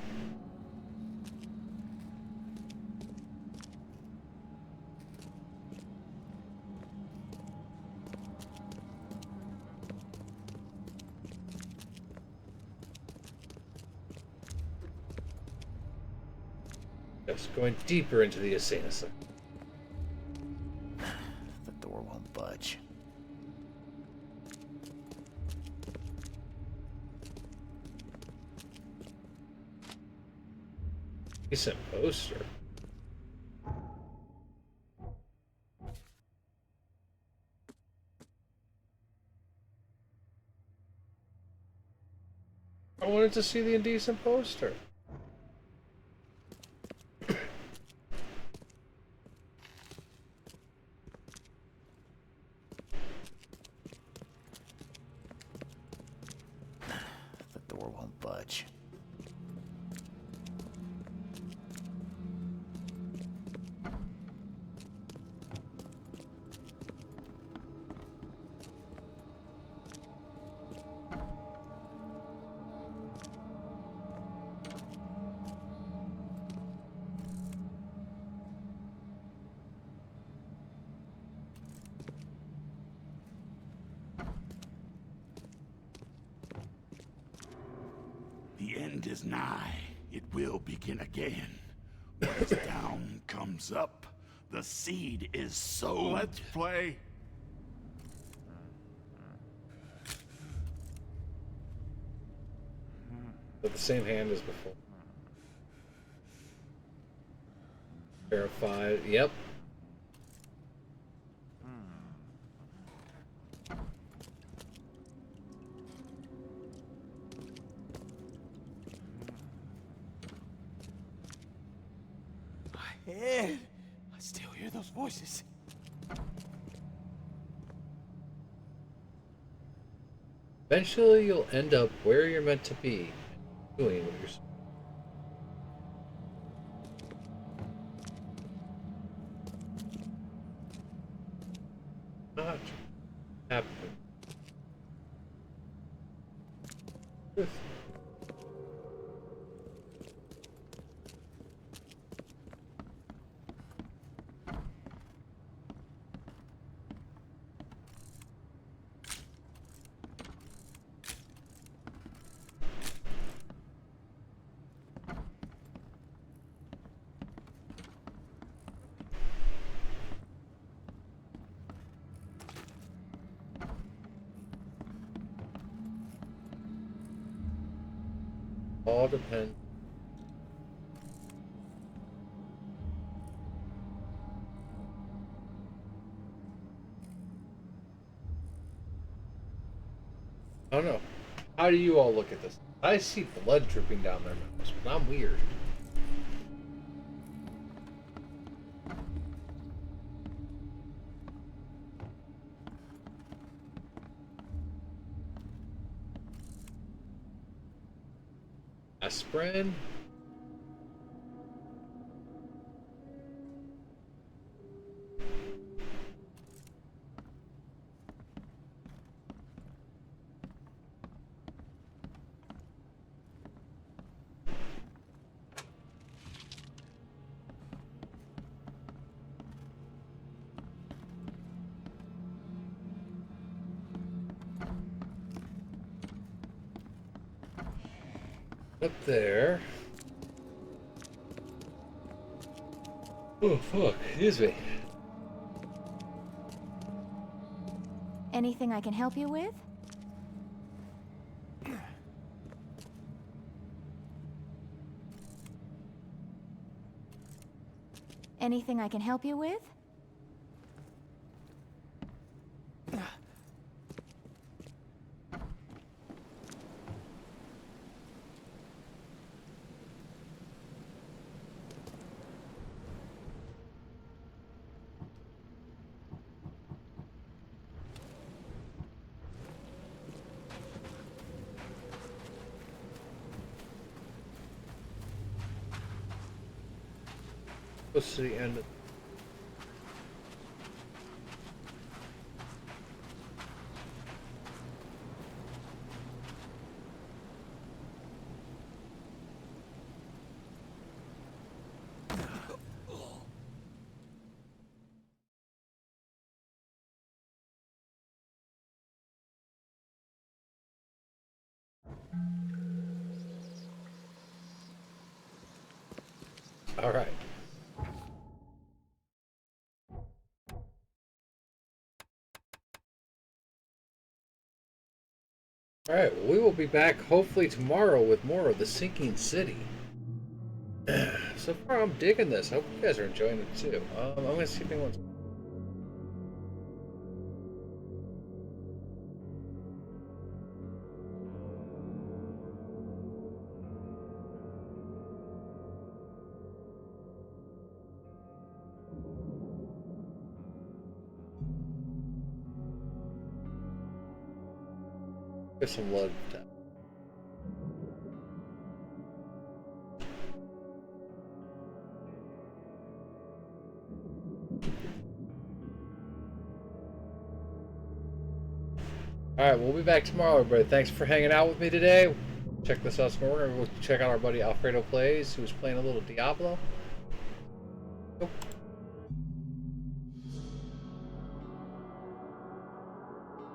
A: Yes, going deeper into the insane asylum.
B: The door won't budge.
A: Decent poster. I wanted to see the indecent poster.
B: The door won't budge.
O: The end is nigh. It will begin again. What is down comes up. The seed is sowed. Let's play.
A: With the same hand as before. Verified. Yep.
F: My head. I still hear those voices.
A: Eventually, you'll end up where you're meant to be, doing what you're. Not happening. All depends. I don't know. How do you all look at this? I see blood dripping down their mouths, but I'm weird. Aspirin? Up there. Oh, fuck. Excuse me.
J: Anything I can help you with? Anything I can help you with?
A: Close to the end of all right. Alright, well, we will be back hopefully tomorrow with more of the Sinking City. So far, I'm digging this. I hope you guys are enjoying it too. I'm going to see if anyone's. Get some blood. Alright, we'll be back tomorrow, everybody. Thanks for hanging out with me today. Check this out some more. We'll check out our buddy Alfredo Plays, who's playing a little Diablo.